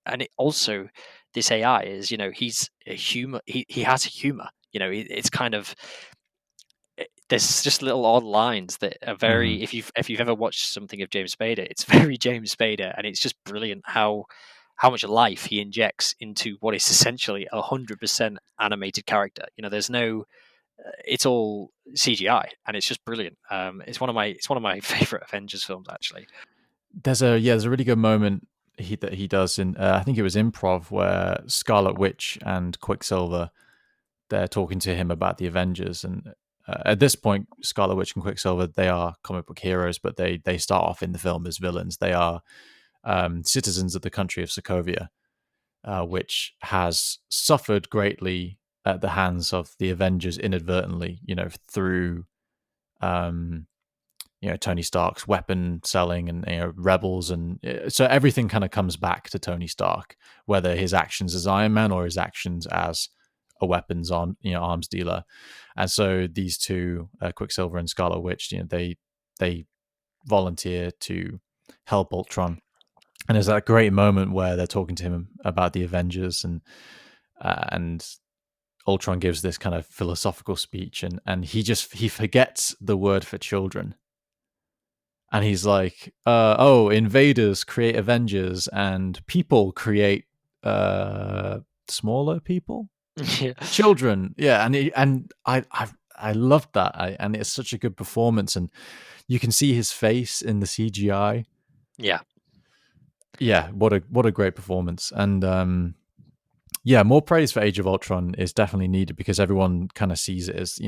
And it also, this AI is, he's a humor. He has humor. It's kind of, there's just little odd lines that are Hmm. very, if you've ever watched something of James Spader, it's very James Spader, and it's just brilliant how much life he injects into what is essentially 100% animated character. There's no, it's all CGI, and it's just brilliant. It's one of my favorite Avengers films, actually. There's a really good moment that he does in I think it was Improv where Scarlet Witch and Quicksilver, they're talking to him about the Avengers, and at this point, Scarlet Witch and Quicksilver, they are comic book heroes, but they start off in the film as villains. They are citizens of the country of Sokovia, which has suffered greatly at the hands of the Avengers inadvertently. Through um, Tony Stark's weapon selling and rebels, and so everything kind of comes back to Tony Stark, whether his actions as Iron Man or his actions as a arms dealer. And so these two, Quicksilver and Scarlet Witch, they volunteer to help Ultron. And there's that great moment where they're talking to him about the Avengers, and Ultron gives this kind of philosophical speech, and he forgets the word for children, and he's like, "Oh, invaders create Avengers, and people create smaller people, Yeah, children." Yeah, and I loved that, and it's such a good performance, and you can see his face in the CGI. yeah, Yeah, what a great performance, and yeah, more praise for Age of Ultron is definitely needed because everyone kind of sees it as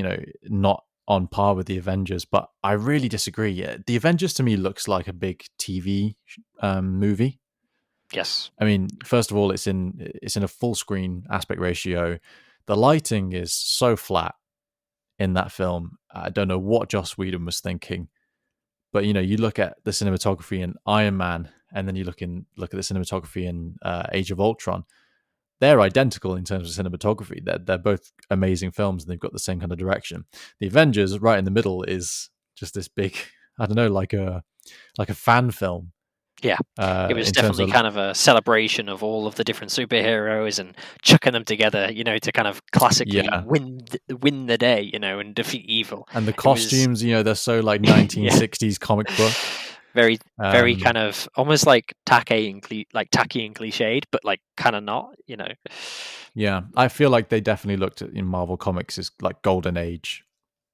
not on par with the Avengers, but I really disagree. Yeah, the Avengers to me looks like a big TV movie. yes, I mean, first of all, it's in a full screen aspect ratio. The lighting is so flat in that film. I don't know what Joss Whedon was thinking, but you look at the cinematography in Iron Man, and then you look at the cinematography in Age of Ultron. They're identical in terms of cinematography. They're both amazing films, and they've got the same kind of direction. The Avengers, right in the middle, is just this big, I don't know, like a fan film. yeah. It was In terms definitely of kind of a celebration of all of the different superheroes and chucking them together, to kind of classically yeah, win the day, and defeat evil. and the It was, costumes, they're so like yeah, 1960s comic book. very, very Um, kind of almost like tacky and cliched, but like kind of not. yeah, I feel like they definitely looked at in Marvel Comics as like golden age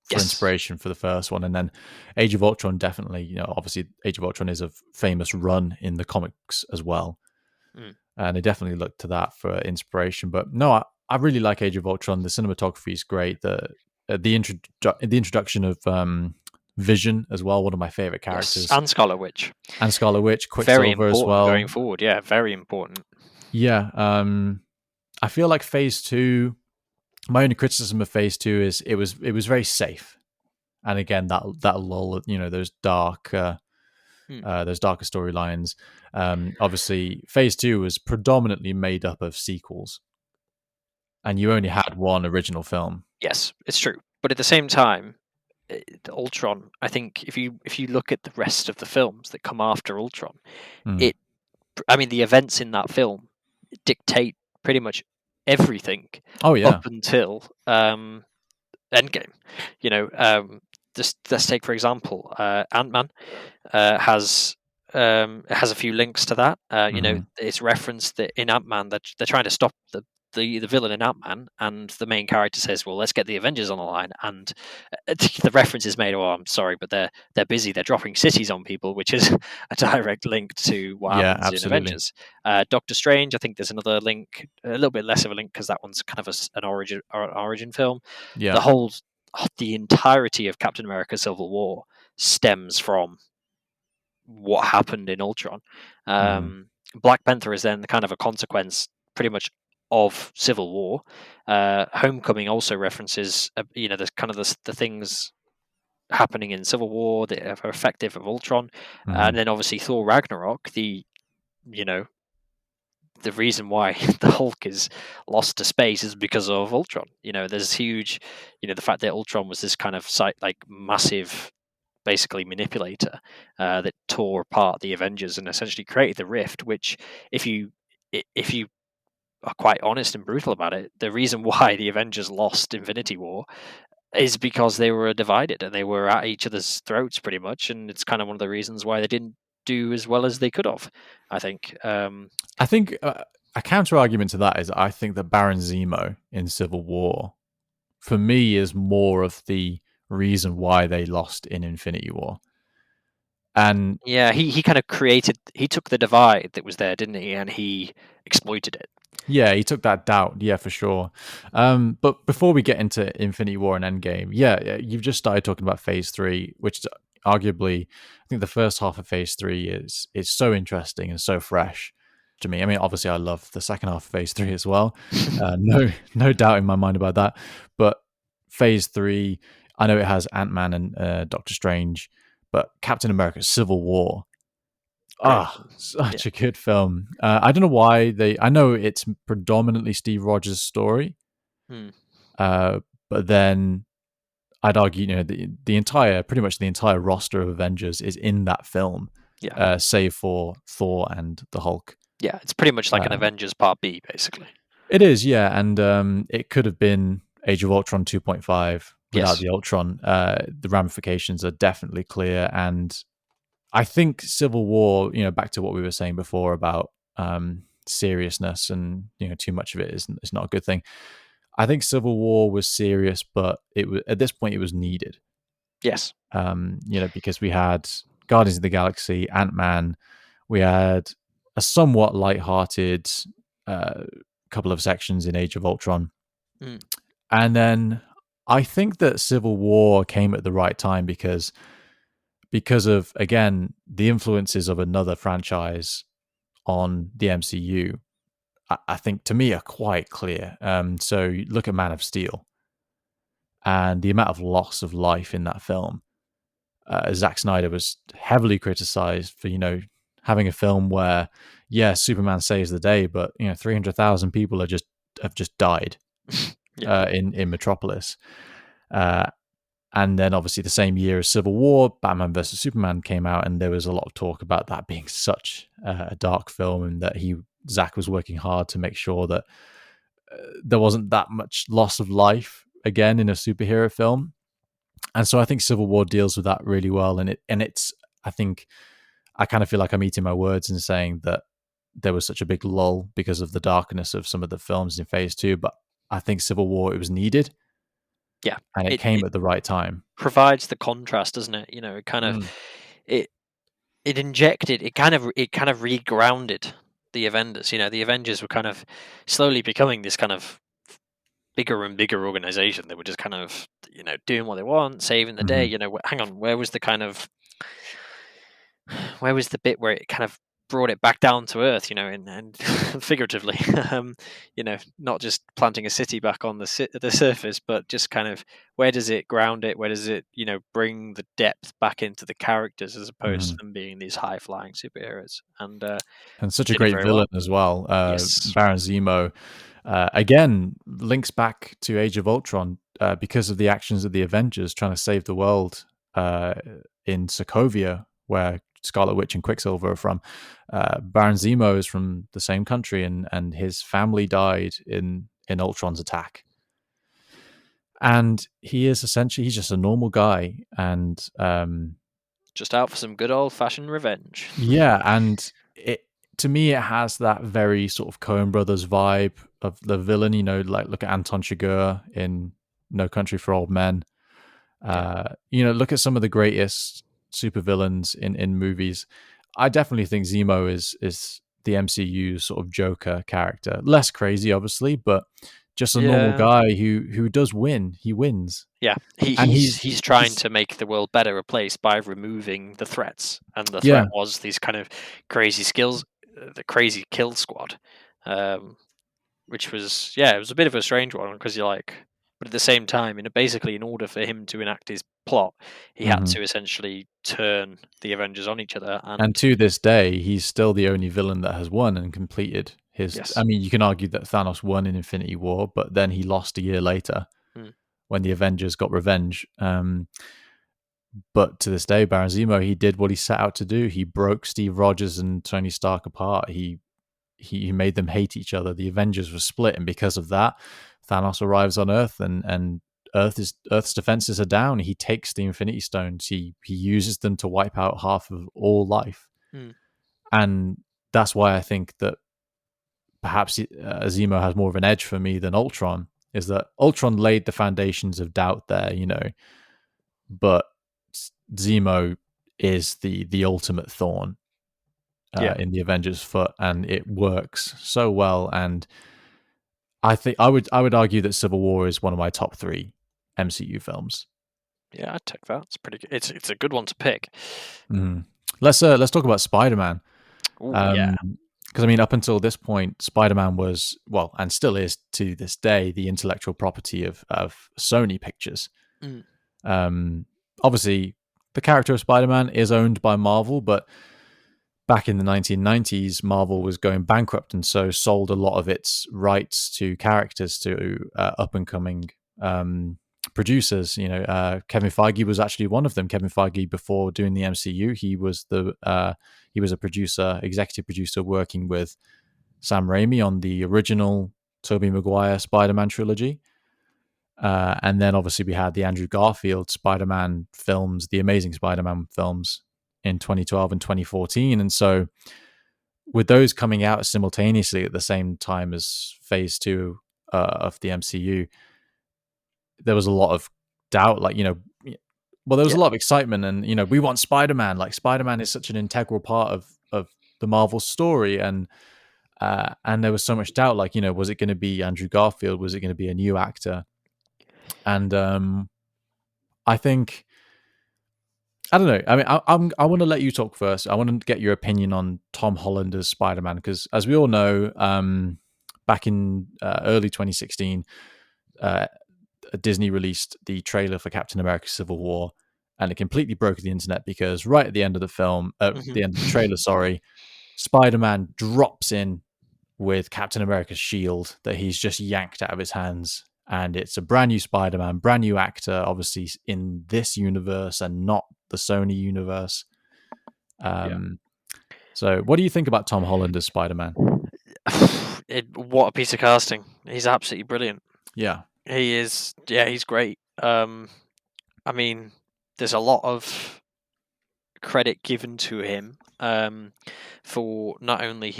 for Yes. inspiration for the first one, and then Age of Ultron definitely, obviously Age of Ultron is a famous run in the comics as well, Mm. and they definitely looked to that for inspiration. But no, I really like Age of Ultron. The cinematography is great. The introduction of Vision as well, one of my favorite Yes, characters, and Scarlet Witch. and Scarlet Witch, Very Quicksilver as important going well. forward. Yeah, very important. Yeah, I feel like Phase Two. My only criticism of Phase Two is it was very safe, and again that lull, Mm. those darker storylines. Obviously, Phase Two was predominantly made up of sequels, and you only had one original film. Yes, it's true. But at the same time, the Ultron. I think if you look at the rest of the films that come after Ultron, Mm. it. I mean, the events in that film dictate pretty much everything Oh up yeah, until Endgame. You know, just let's take for example, Ant Man has. it has a few links to that. Hmm. It's referenced that in Ant-Man that they're trying to stop the villain in Ant-Man, and the main character says, "Well, let's get the Avengers on the line." And the reference is made, "Oh, I'm sorry, but they're busy. They're dropping cities on people," which is a direct link to what Yeah, happens in absolutely. Avengers. Doctor Strange, I think there's another link, a little bit less of a link because that one's kind of an origin film. Yeah. The whole the entirety of Captain America: Civil War stems from what happened in Ultron. Hmm. Black Panther is then kind of a consequence, pretty much, of Civil War. Homecoming also references, the kind of the things happening in Civil War that are effective of Ultron, and Hmm. then obviously Thor Ragnarok. You know the reason why the Hulk is lost to space is because of Ultron. There's huge, the fact that Ultron was this kind of like massive, basically manipulator that tore apart the Avengers and essentially created the rift. Which, if you if you are quite honest and brutal about it, the reason why the Avengers lost Infinity War is because they were divided and they were at each other's throats pretty much, and it's kind of one of the reasons why they didn't do as well as they could have. I think. I think a counter argument to that is I think that Baron Zemo in Civil War, for me, is more of the reason why they lost in Infinity War. And Yeah, he kind of created. He took the divide that was there, didn't he? And he exploited it. yeah, he took that doubt. Yeah, for sure. But before we get into Infinity War and Endgame, yeah, you've just started talking about Phase 3, which is arguably, I think the first half of Phase 3 is so interesting and so fresh to me. I mean, obviously, I love the second half of Phase 3 as well. No doubt in my mind about that. But Phase 3, I know it has Ant-Man and Doctor Strange, but Captain America Civil War, Great. Yeah. such a good film. I don't know why they. I know it's predominantly Steve Rogers' story, Hmm. uh, but then I'd argue, the entire, pretty much the entire roster of Avengers is in that film, Yeah. save for Thor and the Hulk. Yeah. It's pretty much like an Uh, Avengers Part B, basically. it is, yeah, and it could have been Age of Ultron 2.5 without Yes. the Ultron. The ramifications are definitely clear, and I think Civil War, back to what we were saying before about seriousness and too much of it is not a good thing. I think Civil War was serious, but it was at this point it was needed. Yes. Because we had Guardians of the Galaxy, Ant-Man, we had a somewhat light-hearted uh, couple of sections in Age of Ultron, Mm. and then I think that Civil War came at the right time because of, again, the influences of another franchise on the MCU. I think to me are quite clear. So you look at Man of Steel and the amount of loss of life in that film. Zack Snyder was heavily criticized for having a film where, yeah, Superman saves the day, but 300,000 people have just died Yeah. in Metropolis. Uh, And then obviously the same year as Civil War, Batman versus Superman came out, and there was a lot of talk about that being such a dark film, and that Zach was working hard to make sure that there wasn't that much loss of life again in a superhero film. And so I think Civil War deals with that really well, and it's I think I kind of feel like I'm eating my words in saying that there was such a big lull because of the darkness of some of the films in Phase 2, but I think Civil War, it was needed, Yeah. and it came It at the right time. provides the contrast, doesn't it? It kind of Mm. it it injected it kind of regrounded the Avengers. The Avengers were kind of slowly becoming this kind of bigger and bigger organization. They were just kind of doing what they want, saving the day. Hmm. Hang on, where was the bit where it kind of brought it back down to earth, and figuratively, not just planting a city back on the surface, but just kind of, where does it ground it? Where does it, bring the depth back into the characters as opposed to Hmm. them being these high flying superheroes? And And such a did it great very well. villain as well. Yes. Baron Zemo, again, links back to Age of Ultron because of the actions of the Avengers trying to save the world uh, in Sokovia, where Scarlet Witch and Quicksilver are from. Baron Zemo is from the same country, and his family died in Ultron's attack. And he's just a normal guy, and just out for some good old fashioned revenge. Yeah, and it to me it has that very sort of Coen Brothers vibe of the villain. You know, like look at Anton Chigurh in No Country for Old Men. Yeah, You know, look at some of the greatest supervillains in movies. I definitely think Zemo is the MCU sort of Joker character. Less crazy, obviously, but just a normal yeah, guy who does win. He wins, yeah. He, and he's he's trying he's to make the world better a place by removing the threats, and the threat yeah. was these kind of crazy skills, the crazy kill squad, um, which was it was a bit of a strange one because you're like, but at the same time, basically in order for him to enact his plot, he had Mhm. to essentially turn the Avengers on each other, And and to this day, he's still the only villain that has won and completed his. I yes, mean, you can argue that Thanos won in Infinity War, but then he lost a year later mm, when the Avengers got revenge. But to this day, Baron Zemo, he did what he set out to do. He broke Steve Rogers and Tony Stark apart. He made them hate each other. The Avengers were split, and because of that, Thanos arrives on Earth, and Earth's defenses are down. He takes the Infinity Stones. He uses them to wipe out half of all life, mm, and that's why I think that perhaps Zemo has more of an edge for me than Ultron. Is that Ultron laid the foundations of doubt there, you know, but Zemo is the ultimate thorn yeah, in the Avengers' foot, and it works so well. And I would argue that Civil War is one of my top three MCU films. yeah. I'd take that. It's pretty good. It's a good one to pick. Mhm. Let's talk about Spider Man. Oh yeah. Because I mean, up until this point, Spider Man was well, and still is to this day, the intellectual property of Sony Pictures. Mm, Um, Obviously, the character of Spider Man is owned by Marvel, but back in the 1990s, Marvel was going bankrupt and so sold a lot of its rights to characters to up and coming producers. You know, Kevin Feige was actually one of them. Kevin Feige, before doing the MCU, he was a producer, executive producer, working with Sam Raimi on the original Tobey Maguire Spider-Man trilogy. And then obviously we had the Andrew Garfield Spider-Man films, the Amazing Spider-Man films in 2012 and 2014. And so with those coming out simultaneously at the same time as phase two of the MCU, there was a lot of doubt, like, you know, well, there was a yeah. lot of excitement and, you know, we want Spider-Man. Like Spider-Man is such an integral part of the Marvel story. And there was so much doubt, like, you know, was it going to be Andrew Garfield? Was it going to be a new actor? And I think I don't know. I mean, I want to let you talk first. I want to get your opinion on Tom Holland as Spider Man because, as we all know, back in early 2016, uh, Disney released the trailer for Captain America: Civil War, and it completely broke the internet because right at the end of the film, Hmm. the end of the trailer, sorry, Spider Man drops in with Captain America's shield that he's just yanked out of his hands. And it's a brand new Spider Man, brand new actor, obviously in this universe and not the Sony universe. Yeah. Um, so, what do you think about Tom Holland as Spider Man? What a piece of casting. He's absolutely brilliant. Yeah. He is. Yeah, he's great. I mean, there's a lot of credit given to him for not only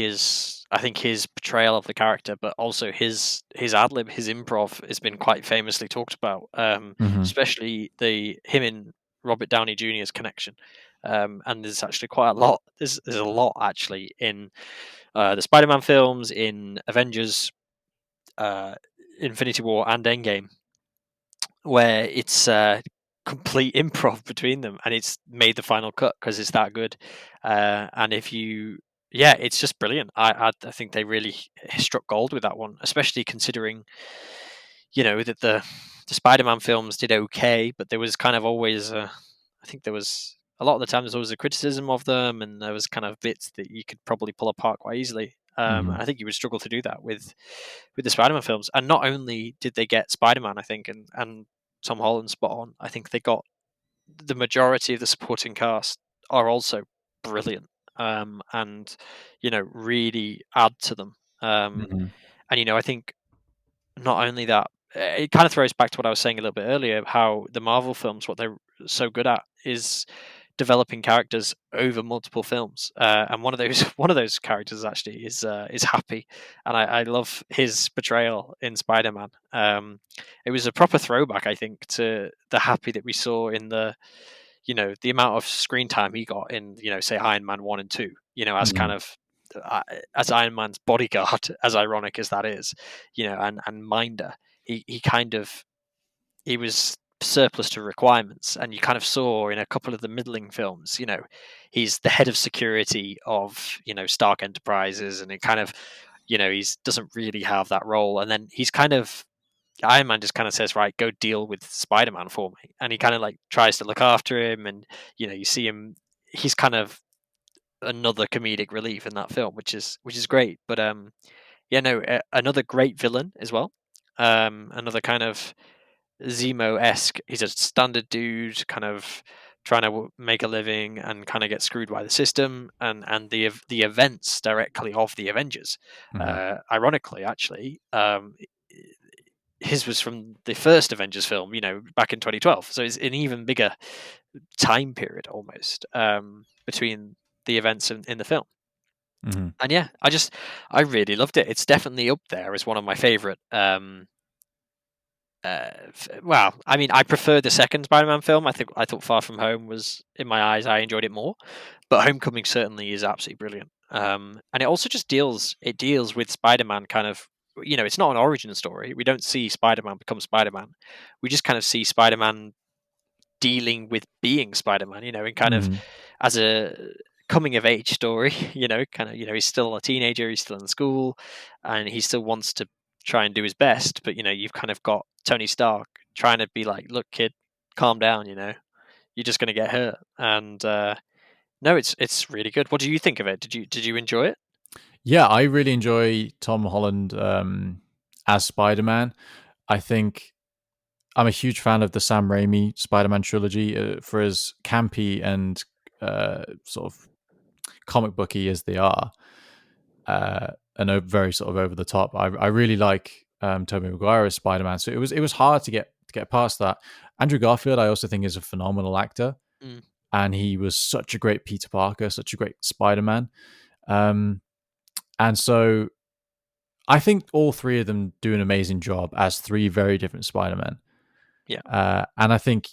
I think his portrayal of the character, but also his ad lib, his improv has been quite famously talked about. Hmm. Especially the him and Robert Downey Jr.'s connection. And there's actually quite a lot. There's a lot actually in the Spider-Man films, in Avengers, uh, Infinity War, and Endgame, where it's complete improv between them, and it's made the final cut because it's that good. And if you, yeah, it's just brilliant. I think they really struck gold with that one, especially considering that the Spider-Man films did okay, but there was kind of always I think there was a lot of the time there's always a criticism of them, and there was kind of bits that you could probably pull apart quite easily. Hmm. I think you would struggle to do that with the Spider-Man films. And not only did they get Spider-Man, I think, and Tom Holland spot on, I think they got the majority of the supporting cast are also brilliant, and really add to them. Hmm. And I think not only that, it kind of throws back to what I was saying a little bit earlier, how the Marvel films, what they're so good at is developing characters over multiple films. And one of those characters actually is Happy, and I love his portrayal in Spider-Man. It was a proper throwback, I think, to the Happy that we saw in the amount of screen time he got in, say Iron Man 1 and 2, as kind Mhm. of as Iron Man's bodyguard, as ironic as that is, and Minder. He kind of he was surplus to requirements, and you kind of saw in a couple of the middling films, he's the head of security of Stark Enterprises, and it kind of he doesn't really have that role, and then he's kind of Iron Man just kind of says, right, go deal with Spider-Man for me, and he kind of like tries to look after him, and you see him, he's kind of another comedic relief in that film, which is great. But yeah, no, another great villain as well. Another kind of Zemo-esque. He's a standard dude, kind of trying to make a living and kind of get screwed by the system and the events directly of the Avengers. Mhm. Ironically, actually, his was from the first Avengers film, back in 2012. So it's an even bigger time period almost between the events in the film. Mhm. And yeah, I really loved it. It's definitely up there as one of my favorite. Well, I mean, I prefer the second Spider-Man film. I thought Far From Home was, in my eyes, I enjoyed it more, but Homecoming certainly is absolutely brilliant. And it also just deals with Spider-Man kind of. It's not an origin story. We don't see Spider-Man become Spider-Man. We just kind of see Spider-Man dealing with being Spider-Man, and kind of Mhm. as a coming of age story, kind of, he's still a teenager, he's still in school, and he still wants to try and do his best. But, you've kind of got Tony Stark trying to be like, look, kid, calm down, you're just going to get hurt. And no, it's really good. What do you think of it? Did you enjoy it? Yeah, I really enjoy Tom Holland as Spider-Man. I think I'm a huge fan of the Sam Raimi Spider-Man trilogy for as campy and sort of comic booky as they are, and very sort of over the top. I really like Tobey Maguire as Spider-Man, so it was hard to get past that. Andrew Garfield, I also think, is a phenomenal actor, Mm, and he was such a great Peter Parker, such a great Spider-Man. Um, and so I think all three of them do an amazing job as three very different Spider-Men. yeah. And I think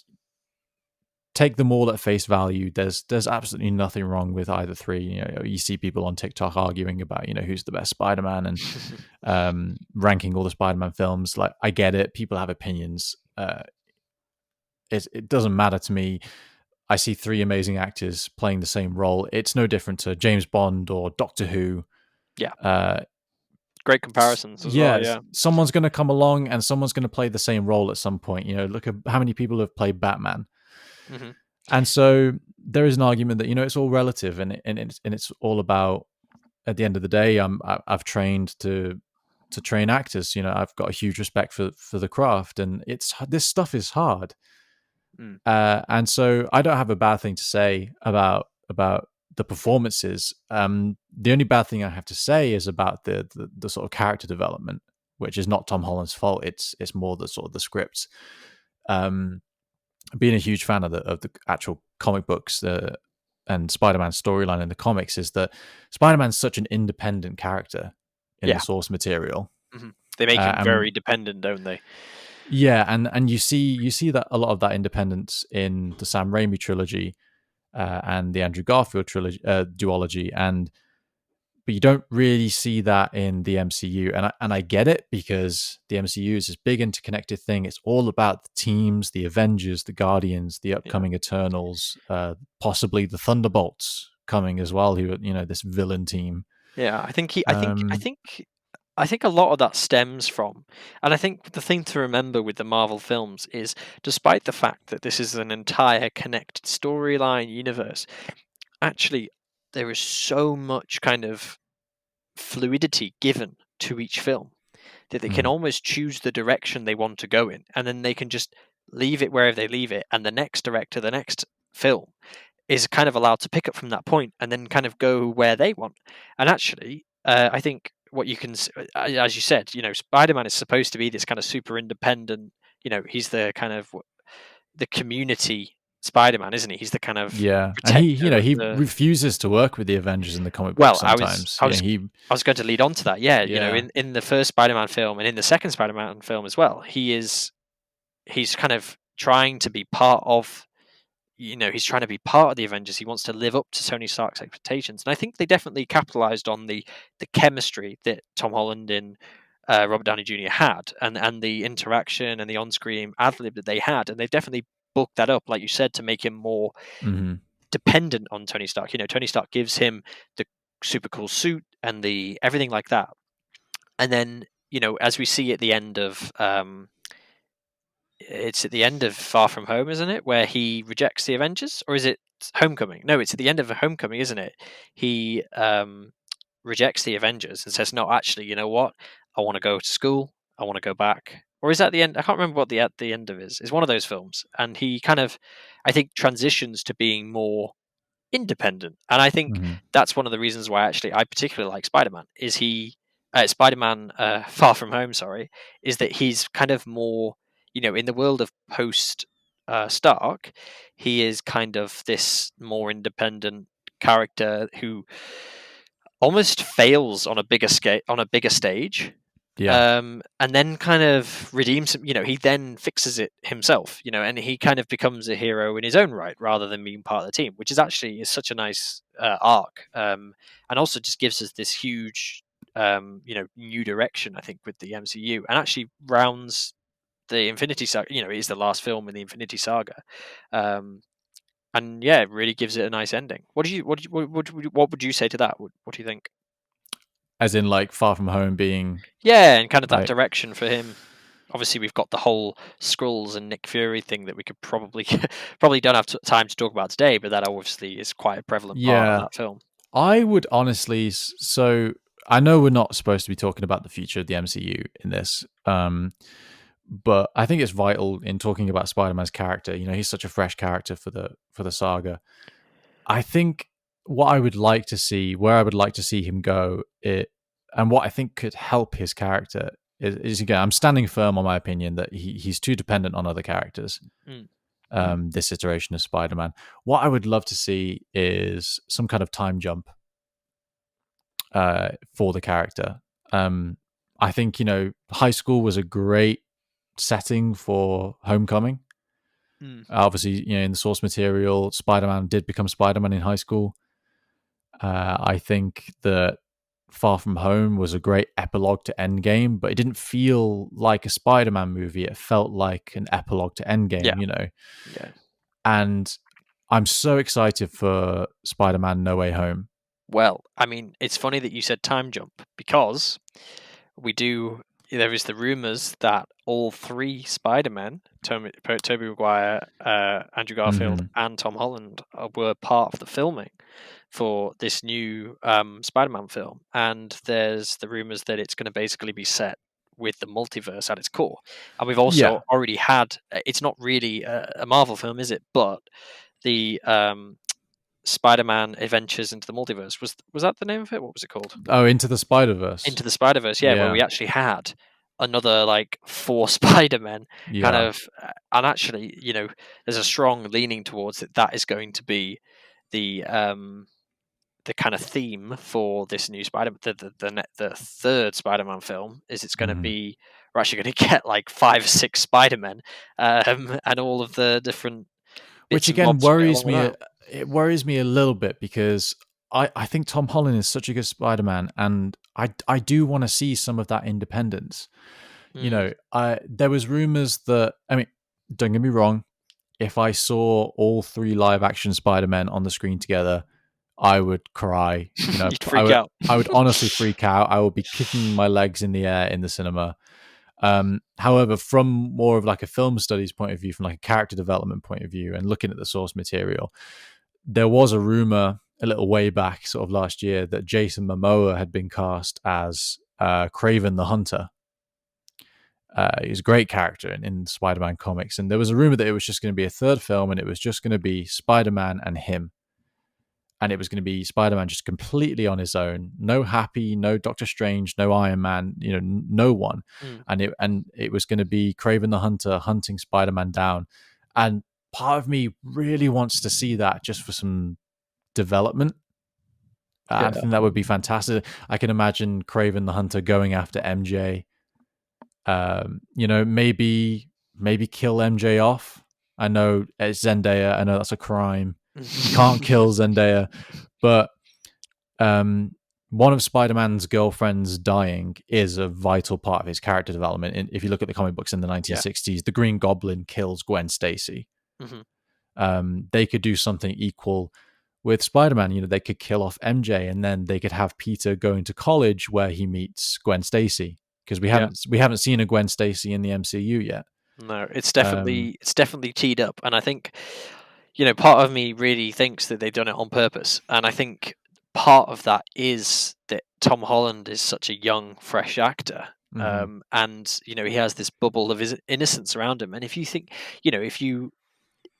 take them all at face value. There's absolutely nothing wrong with either three. You see people on TikTok arguing about who's the best Spider-Man and ranking all the Spider-Man films. Like I get it, people have opinions. It doesn't matter to me. I see three amazing actors playing the same role. It's no different to James Bond or Doctor Who. Yeah. Uh, Great comparisons as well. yes, Yeah. someone's going to come along and someone's going to play the same role at some point. Look at how many people have played Batman. Hmm. And so there is an argument that it's all relative, and it's all about, at the end of the day, I've trained to train actors. I've got a huge respect for the craft, and this stuff is hard. Mm, And so I don't have a bad thing to say about the performances. The only bad thing I have to say is about the sort of character development, which is not Tom Holland's fault. It's more the sort of the scripts. Um, Being a huge fan of the actual comic books, and Spider-Man's storyline in the comics is that Spider-Man's such an independent character in the yeah. source material. Hmm. They make him And very dependent, don't they? yeah, and you see that a lot of that independence in the Sam Raimi trilogy and the Andrew Garfield trilogy duology, but you don't really see that in the MCU, and I get it because the MCU is this big interconnected thing. It's all about the teams, the Avengers, the Guardians, the Yeah. upcoming Eternals, possibly the Thunderbolts coming as well. Who this villain team? Yeah, I think he, Um, I think a lot of that stems from, and I think the thing to remember with the Marvel films is, despite the fact that this is an entire connected storyline universe, actually there is so much kind of fluidity given to each film that they can mhm, almost choose the direction they want to go in, and then they can just leave it wherever they leave it, and the next director, the next film, is kind of allowed to pick up from that point and then kind of go where they want. And actually, I think what you can, as you said, Spider-Man is supposed to be this kind of super independent. He's the kind of the community. Spider-Man, isn't he? He's the kind of Yeah, and protector of he the. refuses to work with the Avengers in the comic book Well, sometimes. I was going to lead on to that. Yeah, Yeah. in the first Spider-Man film and in the second Spider-Man film as well, he's kind of trying to be part of. He's trying to be part of the Avengers. He wants to live up to Tony Stark's expectations, and I think they definitely capitalized on the chemistry that Tom Holland and Robert Downey Jr. had, and the interaction and the on-screen ad lib that they had, and they definitely bulked that up, like you said, to make him more Hmm. dependent on Tony Stark. Tony Stark gives him the super cool suit and the everything like that, and then as we see at the end of it's at the end of Far From Home, isn't it, where he rejects the Avengers, or is it Homecoming? No, it's at the end of Homecoming, isn't it? He rejects the Avengers and says, "No, actually, you know what? I want to go to school. I want to go back." Or is that the end? I can't remember what the at the end of is. It's one of those films, and he kind of, I think, transitions to being more independent. And I think Hmm. that's one of the reasons why actually I particularly like Spider-Man is Spider-Man Far From Home, sorry, is that he's kind of more, in the world of post Stark, he is kind of this more independent character who almost fails on a bigger scale, on a bigger stage, Yeah. and then kind of redeems him. He then fixes it himself. And he kind of becomes a hero in his own right, rather than being part of the team, which is such a nice arc, and also just gives us this huge, new direction. I think with the MCU, and actually rounds the Infinity Saga. It is the last film in the Infinity Saga. And yeah, it really gives it a nice ending. What would you say to that? What do you think? As in, like, Far From Home being Yeah, and kind of that like, direction for him. Obviously, we've got the whole Skrulls and Nick Fury thing that we could probably probably don't have time to talk about today, but that obviously is quite a prevalent part of yeah. that film. I would honestly. So I know we're not supposed to be talking about the future of the MCU in this, but I think it's vital in talking about Spider-Man's character. He's such a fresh character for the saga. I think what I would like to see, where I would like to see him go, and what I think could help his character is again, I'm standing firm on my opinion that he's too dependent on other characters. Mm. This iteration of Spider-Man. What I would love to see is some kind of time jump for the character. I think high school was a great setting for Homecoming. Mm. Obviously, in the source material, Spider-Man did become Spider-Man in high school. I think that Far From Home was a great epilogue to Endgame, but it didn't feel like a Spider-Man movie. It felt like an epilogue to Yeah, Endgame. yeah. And I'm so excited for Spider-Man No Way Home. Well, I mean, it's funny that you said time jump because we do. There is the rumors that all three Spider-Men, Tobey Maguire, Andrew Garfield, Hmm. and Tom Holland, were part of the filming for this new Spider-Man film. And there's the rumors that it's going to basically be set with the multiverse at its core. And we've Yeah. also already had. It's not really a Marvel film, is it? But the Spider-Man Adventures into the Multiverse was that the name of it? What was it called? Oh, Into the Spider-Verse. Into the Spider-Verse, yeah, where Yeah. we actually had another like four Spider-Men kind Yeah. of, and actually, there's a strong leaning towards it. That is going to be the kind of theme for this new Spider, the third Spider-Man film. Is it's going to Hmm. be we're actually going to get like 5 or 6 Spider-Men, and all of the different Which bits and again bobs to go along worries with me. that. It worries me a little bit because I think Tom Holland is such a good Spider-Man, and I do want to see some of that independence. Mm. There was rumors that, I mean, don't get me wrong, if I saw all three live action Spider-Men on the screen together, I would cry. You'd freak out. I would honestly freak out. I would be kicking my legs in the air in the cinema. However, from more of like a film studies point of view, from like a character development point of view, and looking at the source material, there was a rumor a little way back, sort of last year, that Jason Momoa had been cast as Kraven the Hunter. He's a great character in Spider-Man comics, and there was a rumor that it was just going to be a third film, and it was just going to be Spider-Man and him, and it was going to be Spider-Man just completely on his own, no Happy, no Doctor Strange, no Iron Man, no one, Mm. and it was going to be Kraven the Hunter hunting Spider-Man down, and part of me really wants to see that just for some development. I Yeah. think that would be fantastic. I can imagine Craven the Hunter going after MJ. Maybe kill MJ off. I know it's Zendaya. I know that's a crime. You can't kill Zendaya, but um, one of Spider-Man's girlfriends dying is a vital part of his character development. And if you look at the comic books in the Yeah. 1960s, the Green Goblin kills Gwen Stacy. Hmm. They could do something equal with Spider-Man. They could kill off MJ, and then they could have Peter going to college where he meets Gwen Stacy, because we Yeah. haven't seen a Gwen Stacy in the MCU yet. No, Um, it's definitely teed up, and I think part of me really thinks that they've done it on purpose, and I think part of that is that Tom Holland is such a young, fresh actor, mhm, and he has this bubble of his innocence around him. And if you think,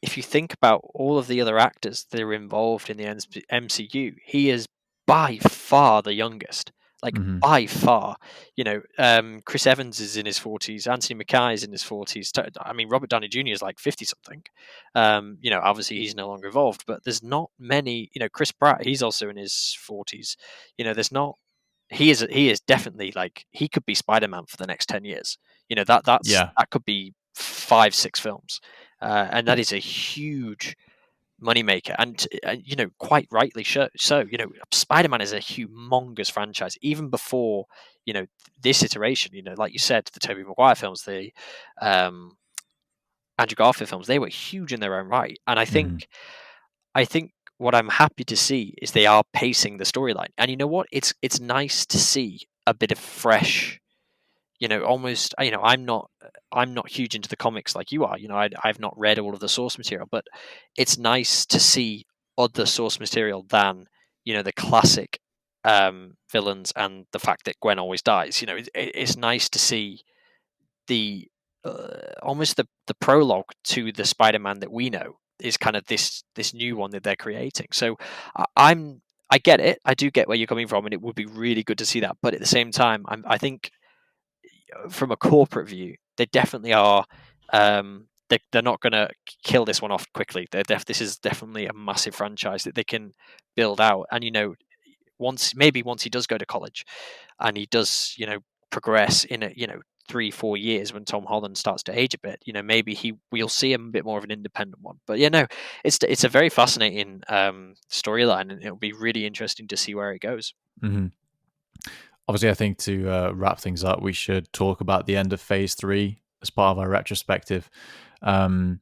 if you think about all of the other actors that are involved in the MCU, he is by far the youngest. Like mhm. by far, Chris Evans is in his 40s. Anthony Mackie is in his 40s. I mean, Robert Downey Jr. is like 50 something. Obviously he's no longer involved, but there's not many. Chris Pratt, he's also in his 40s. There's not. He is definitely like he could be Spider-Man for the next 10 years. Yeah. That could be 5, 6 films, and that is a huge moneymaker, and quite rightly so. Spider-Man is a humongous franchise, even before this iteration. Like you said, the Tobey Maguire films, the um, Andrew Garfield films, they were huge in their own right, and Mhm. I think what I'm happy to see is they are pacing the storyline, and you know what? It's nice to see a bit of fresh. Almost. I'm not huge into the comics like you are. I've not read all of the source material, but it's nice to see other source material than the classic villains and the fact that Gwen always dies. It's nice to see the almost the prologue to the Spider-Man that we know is kind of this new one that they're creating. So I get it. I do get where you're coming from, and it would be really good to see that. But at the same time, I think from a corporate view, they definitely are. They're not going to kill this one off quickly. This is definitely a massive franchise that they can build out. And once he does go to college, and he does progress in 3-4 years when Tom Holland starts to age a bit, maybe we'll see him a bit more of an independent one. But no, it's a very fascinating storyline, and it'll be really interesting to see where it goes. Mhm. Obviously, I think to wrap things up, we should talk about the end of Phase 3 as part of our retrospective. Um,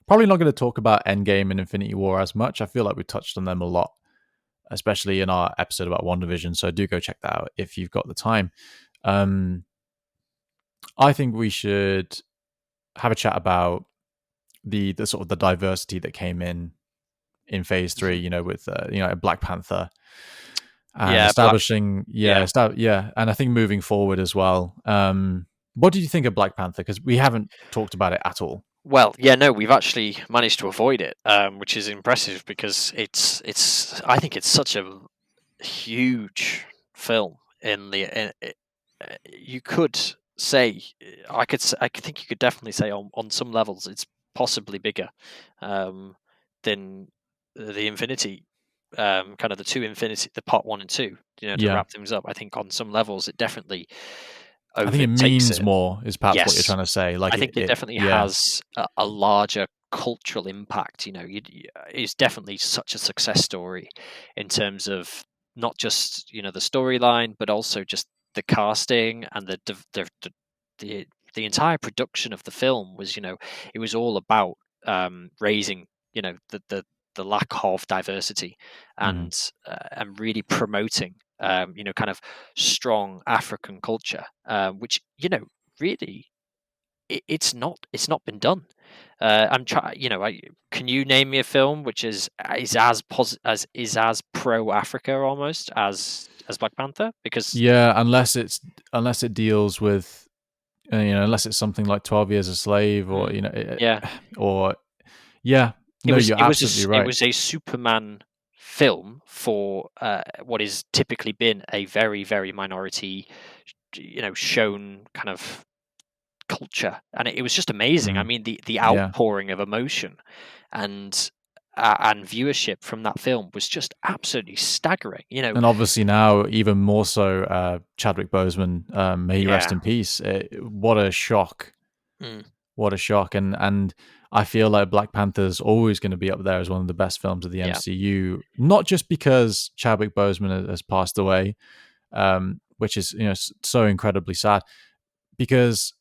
Probably not going to talk about Endgame and Infinity War as much. I feel like we touched on them a lot, especially in our episode about WandaVision. So do go check that out if you've got the time. Um, I think we should have a chat about the sort of the diversity that came in Phase 3. Mhm. With Black Panther and Yeah, Black. establishing, Yeah. and I think moving forward as well. What did you think of Black Panther? Because we haven't talked about it at all. Well, yeah, no, we've actually managed to avoid it, which is impressive because it's. I think it's such a huge film. You could say, I could think you could definitely say on some levels it's possibly bigger um, than the Infinity, kind of the two Infinity, the part 1 and 2. To Yeah, wrap things up, I think on some levels it definitely I think it overtakes means it. more is perhaps what you're Yes, trying to say. Like I think it definitely yeah. has a larger cultural impact. It's definitely such a success story in terms of not just the storyline, but also just the casting and the the entire production of the film was it was all about raising the lack of diversity Mhm. and really promoting kind of strong African culture, which really it's not been done. I'm trying. Can you name me a film which is as pro Africa almost as Black Panther? Because Yeah, unless it deals with unless it's something like 12 Years a Slave, or mm, yeah, or yeah. it No, was you're it was absolutely it right. was a Superman film for what is typically been a very very minority, shown kind of culture, and it was just amazing. I Mm. mean, the Yeah. outpouring of emotion and and viewership from that film was just absolutely staggering. You know, And obviously now, even more so, Chadwick Boseman, may he rest yeah, in peace. What a shock! mm, What a shock! And I feel like Black Panther's always going to be up there as one of the best films of the yeah, MCU. Not just because Chadwick Boseman has passed away, which is so incredibly sad. Because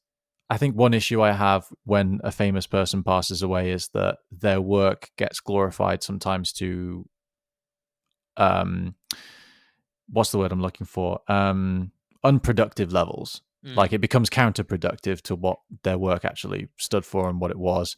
I think one issue I have when a famous person passes away is that their work gets glorified sometimes to um what's the word I'm looking for? Unproductive levels. mm. Like it becomes counterproductive to what their work actually stood for and what it was.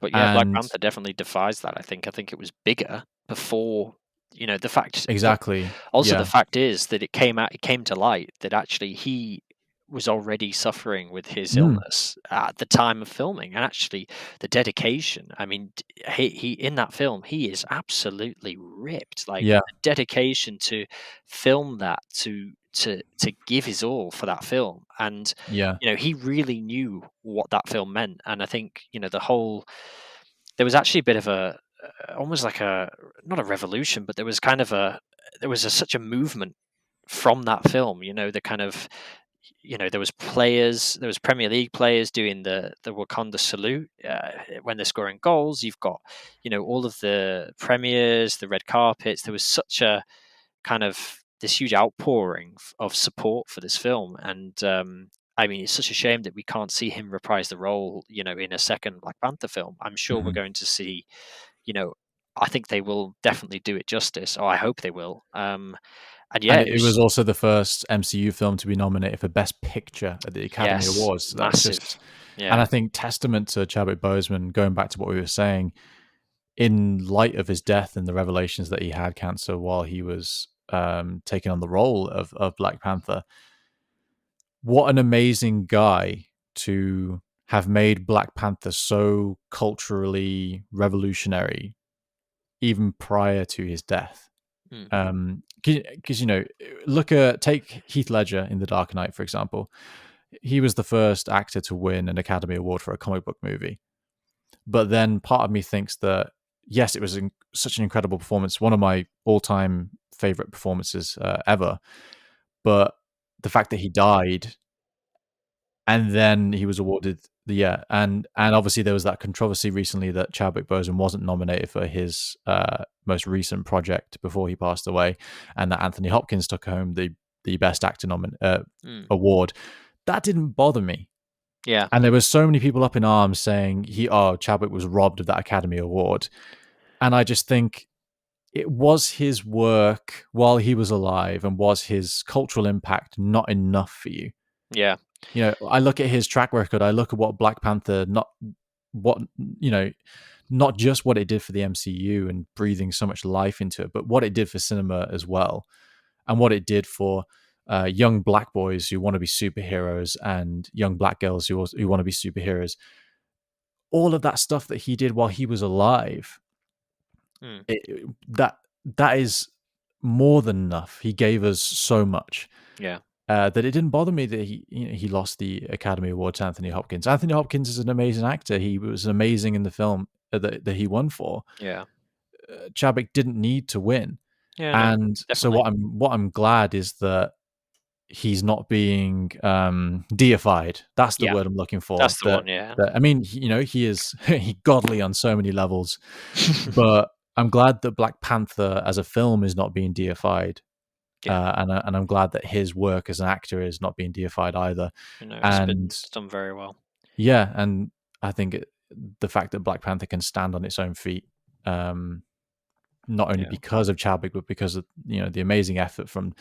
But yeah, Black And Panther definitely defies that. I think it was bigger before. You know, the fact, but exactly, also the yeah, fact is that it came to light that actually he was already suffering with his mm, illness at the time of filming, and actually the dedication. I mean, he in that film he is absolutely ripped. Like yeah, the dedication to film that, to give his all for that film, and yeah, you know he really knew what that film meant. And I think you know the whole there was actually a bit of a almost like a not a revolution, but there was kind of a such a movement from that film. You know, the kind of there was players, there was Premier League players doing the Wakanda salute when they're scoring goals. You've got all of the premiers, the red carpets. There was such a kind of this huge outpouring of support for this film, and I mean, it's such a shame that we can't see him reprise the role, in a second Black Panther film. I'm sure we're mhm. going to see, you know, I think they will definitely do it justice, or I hope they will. And yeah, And it it was was also the first MCU film to be nominated for Best Picture at the Academy yes, Awards. So that's just, massive, and yeah, I think testament to Chadwick Boseman. Going back to what we were saying, in light of his death and the revelations that he had cancer while he was taking on the role of Black Panther, what an amazing guy to have made Black Panther so culturally revolutionary even prior to his death. mm, Because take Heath Ledger in The Dark Knight, for example. He was the first actor to win an Academy Award for a comic book movie. But then part of me thinks that yes, it was such an incredible performance, one of my all-time favorite performances ever. But the fact that he died and then he was awarded the and obviously there was that controversy recently that Chadwick Boseman wasn't nominated for his most recent project before he passed away, and that Anthony Hopkins took home the best actor mm, award. That didn't bother me, yeah, and there was so many people up in arms saying Chadwick was robbed of that Academy Award, and I just think it was his work while he was alive and was his cultural impact not enough for you. yeah, I look at his track record. I look at what Black Panther, what you know, not just what it did for the MCU and breathing so much life into it, but what it did for cinema as well, and what it did for young black boys who want to be superheroes and young black girls who want to be superheroes. All of that stuff that he did while he was alive, mm, that is more than enough. He gave us so much. yeah, That it didn't bother me that he lost the Academy Award to Anthony Hopkins. Anthony Hopkins is an amazing actor. He was amazing in the film that he won for. yeah, Chadwick didn't need to win, yeah, no, and so definitely, what I'm glad is that he's not being deified. That's the yeah, word I'm looking for. that's the one, yeah, I mean, he is he godly on so many levels, but I'm glad that Black Panther as a film is not being deified. yeah, And I'm glad that his work as an actor is not being deified either. And it's done very well, yeah, and I think the fact that Black Panther can stand on its own feet, um, not only yeah, because of Chadwick, but because of the amazing effort from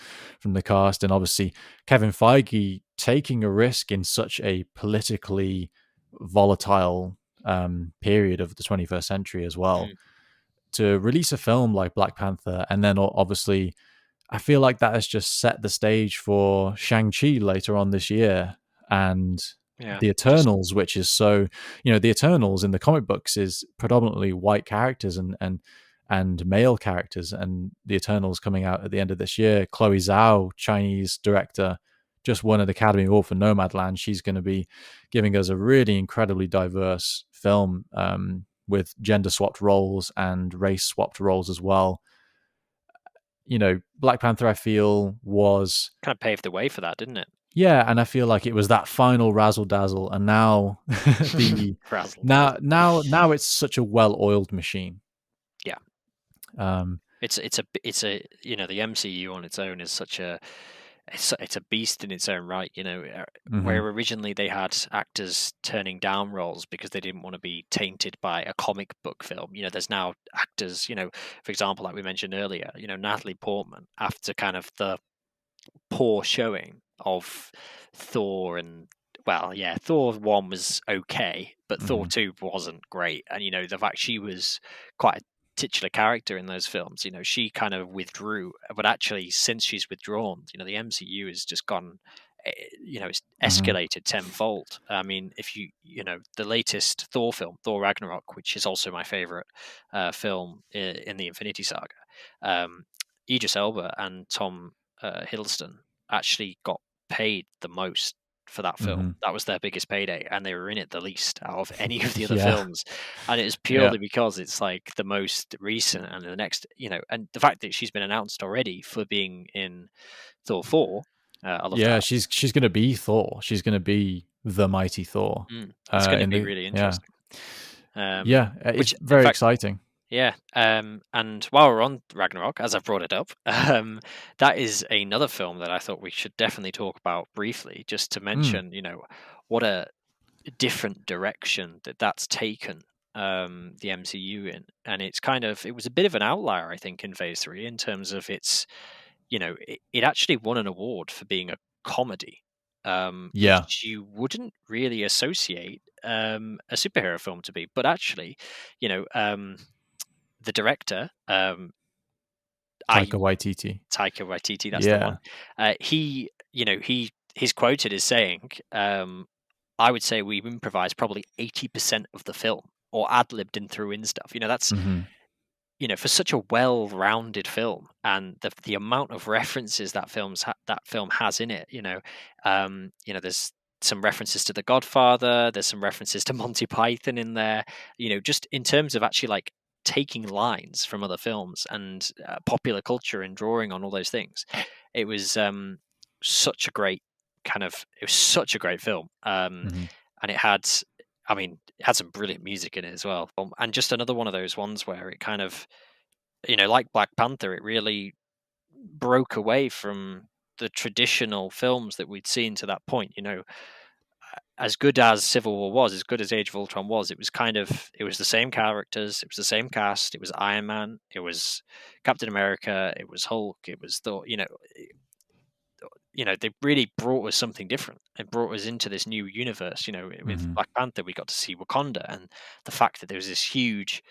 the cast, and obviously Kevin Feige taking a risk in such a politically volatile period of the 21st century as well, mm, to release a film like Black Panther, and then obviously I feel like that has just set the stage for Shang-Chi later on this year and yeah, the just Eternals, which is so, the Eternals in the comic books is predominantly white characters and male characters, and the Eternals coming out at the end of this year. Chloe Zhao, Chinese director, just won an Academy Award for Nomadland. She's going to be giving us a really incredibly diverse film, with gender swapped roles and race swapped roles as well. Black Panther, I feel, was, Kind of paved the way for that, didn't it? yeah, and I feel like it was that final razzle dazzle, and now the Razzle now dazzle. now it's such a well oiled machine. Yeah. Um, It's a the MCU on its own is such a it's a beast in its own right. Where mhm, originally they had actors turning down roles because they didn't want to be tainted by a comic book film. There's now actors. For example, like we mentioned earlier, Natalie Portman, after kind of the poor showing of Thor and, well, yeah, Thor 1 was okay, but Thor mhm, 2 wasn't great. And the fact she was quite a titular character in those films, she kind of withdrew. But actually, since she's withdrawn, the MCU has just gone, it's mhm, escalated tenfold. I mean, if the latest Thor film, Thor Ragnarok, which is also my favorite film in the Infinity Saga, um, Idris Elba and Tom Hiddleston actually got paid the most for that film. mhm. That was their biggest payday, and they were in it the least out of any of the other Yeah, films. And it was yeah, purely because it's like the most recent and the next, and the fact that she's been announced already for being in Thor 4. I love yeah. that. She's gonna be Thor. She's gonna be the mighty Thor. It's going to In be the really Yeah, interesting. Um, yeah. It's which, in very fact, exciting. yeah. And while we're on Ragnarok, as I've brought it up, that is another film that I thought we should definitely talk about briefly, just to Mm, mention, what a different direction that's taken the MCU in. And it was a bit of an outlier, I think, in Phase 3 in terms of it actually won an award for being a comedy, yeah. which you wouldn't really associate a superhero film to be. But actually, the director, I Taika Waititi. Taika Waititi, that's the one. Yeah. He's quoted as saying, "I would say we improvised probably 80% of the film, or ad libbed and threw in stuff." That's Mhm, for such a well-rounded film, and the amount of references that film has in it. There's some references to The Godfather. There's some references to Monty Python in there. Just in terms of actually like taking lines from other films and popular culture and drawing on all those things. It was such a great it was such a great film, mhm. and it had. I mean, it had some brilliant music in it as well, and just another one of those ones where it kind of, like Black Panther, it really broke away from the traditional films that we'd seen to that point. As good as Civil War was, as good as Age of Ultron was, it was the same characters, it was the same cast, it was Iron Man, it was Captain America, it was Hulk, it was Thor. They really brought us something different. It brought us into this new universe. With Mhm. Black Panther, we got to see Wakanda, and the fact that there was this huge,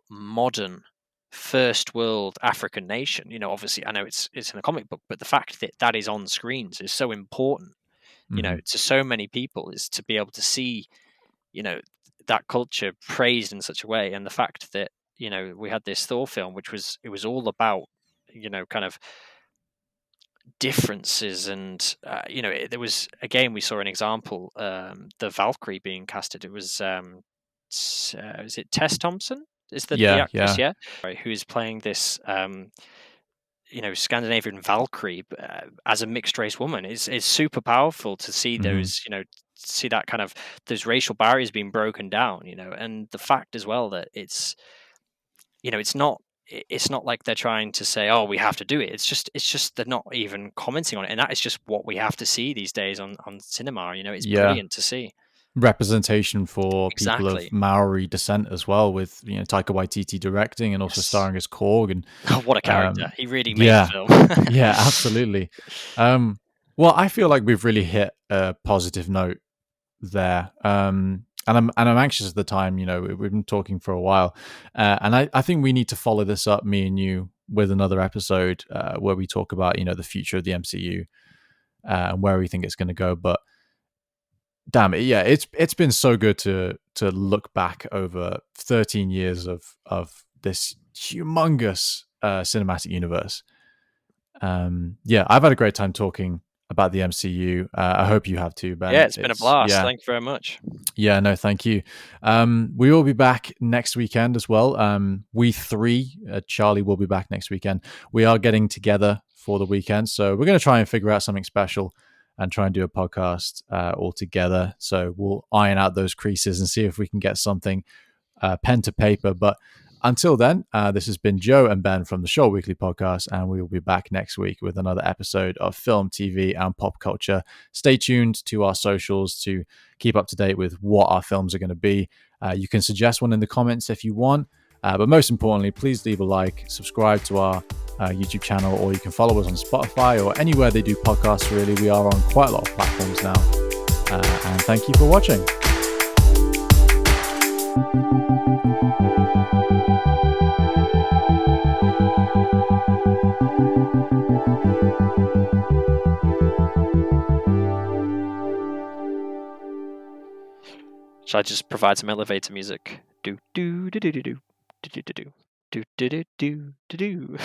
modern first world African nation. Obviously, I know it's in a comic book, but the fact that that is on screens is so important. Mhm. To so many people, is to be able to see, you know, that culture praised in such a way, and the fact that we had this Thor film, which was all about, kind of differences. And there was, again, we saw an example, the Valkyrie being casted. It was is it Tess Thompson is the Yeah, actress, yeah. yeah, right, who's playing this Scandinavian Valkyrie as a mixed race woman. Is super powerful to see Mhm. those, see that kind of those racial barriers being broken down, and the fact as well that it's not, it's not like they're trying to say, oh, we have to do it. It's just they're not even commenting on it, and that is just what we have to see these days on cinema. It's Yeah. brilliant to see. Representation for people of Exactly. Maori descent as well, with Taika Waititi directing and also Yes. starring as Korg, and Oh, what a character! um, He really made the yeah, film. yeah, absolutely. Um, well, I feel like we've really hit a positive note there. And I'm anxious at the time. We've been talking for a while, and I think we need to follow this up, me and you, with another episode where we talk about the future of the MCU and where we think it's going to go. But damn it, yeah, it's been so good to look back over 13 years of this humongous cinematic universe. Yeah, I've had a great time talking about the MCU. I hope you have too, Yeah, Ben. it's been a blast. Yeah, Thank you very much. yeah, no, thank you. We will be back next weekend as well. We three, Charlie will be back next weekend. We are getting together for the weekend, so we're going to try and figure out something special and try and do a podcast all together. So we'll iron out those creases and see if we can get something pen to paper. But until then, this has been Joe and Ben from the Shoal Weekly podcast, and we will be back next week with another episode of film, TV, and pop culture. Stay tuned to our socials to keep up to date with what our films are going to be. You can suggest one in the comments if you want, but most importantly, please leave a like, subscribe to our YouTube channel, or you can follow us on Spotify or anywhere they do podcasts. Really, we are on quite a lot of platforms now. And thank you for watching. Shall I just provide some elevator music? Do do do do do do do do do do do do do do do do.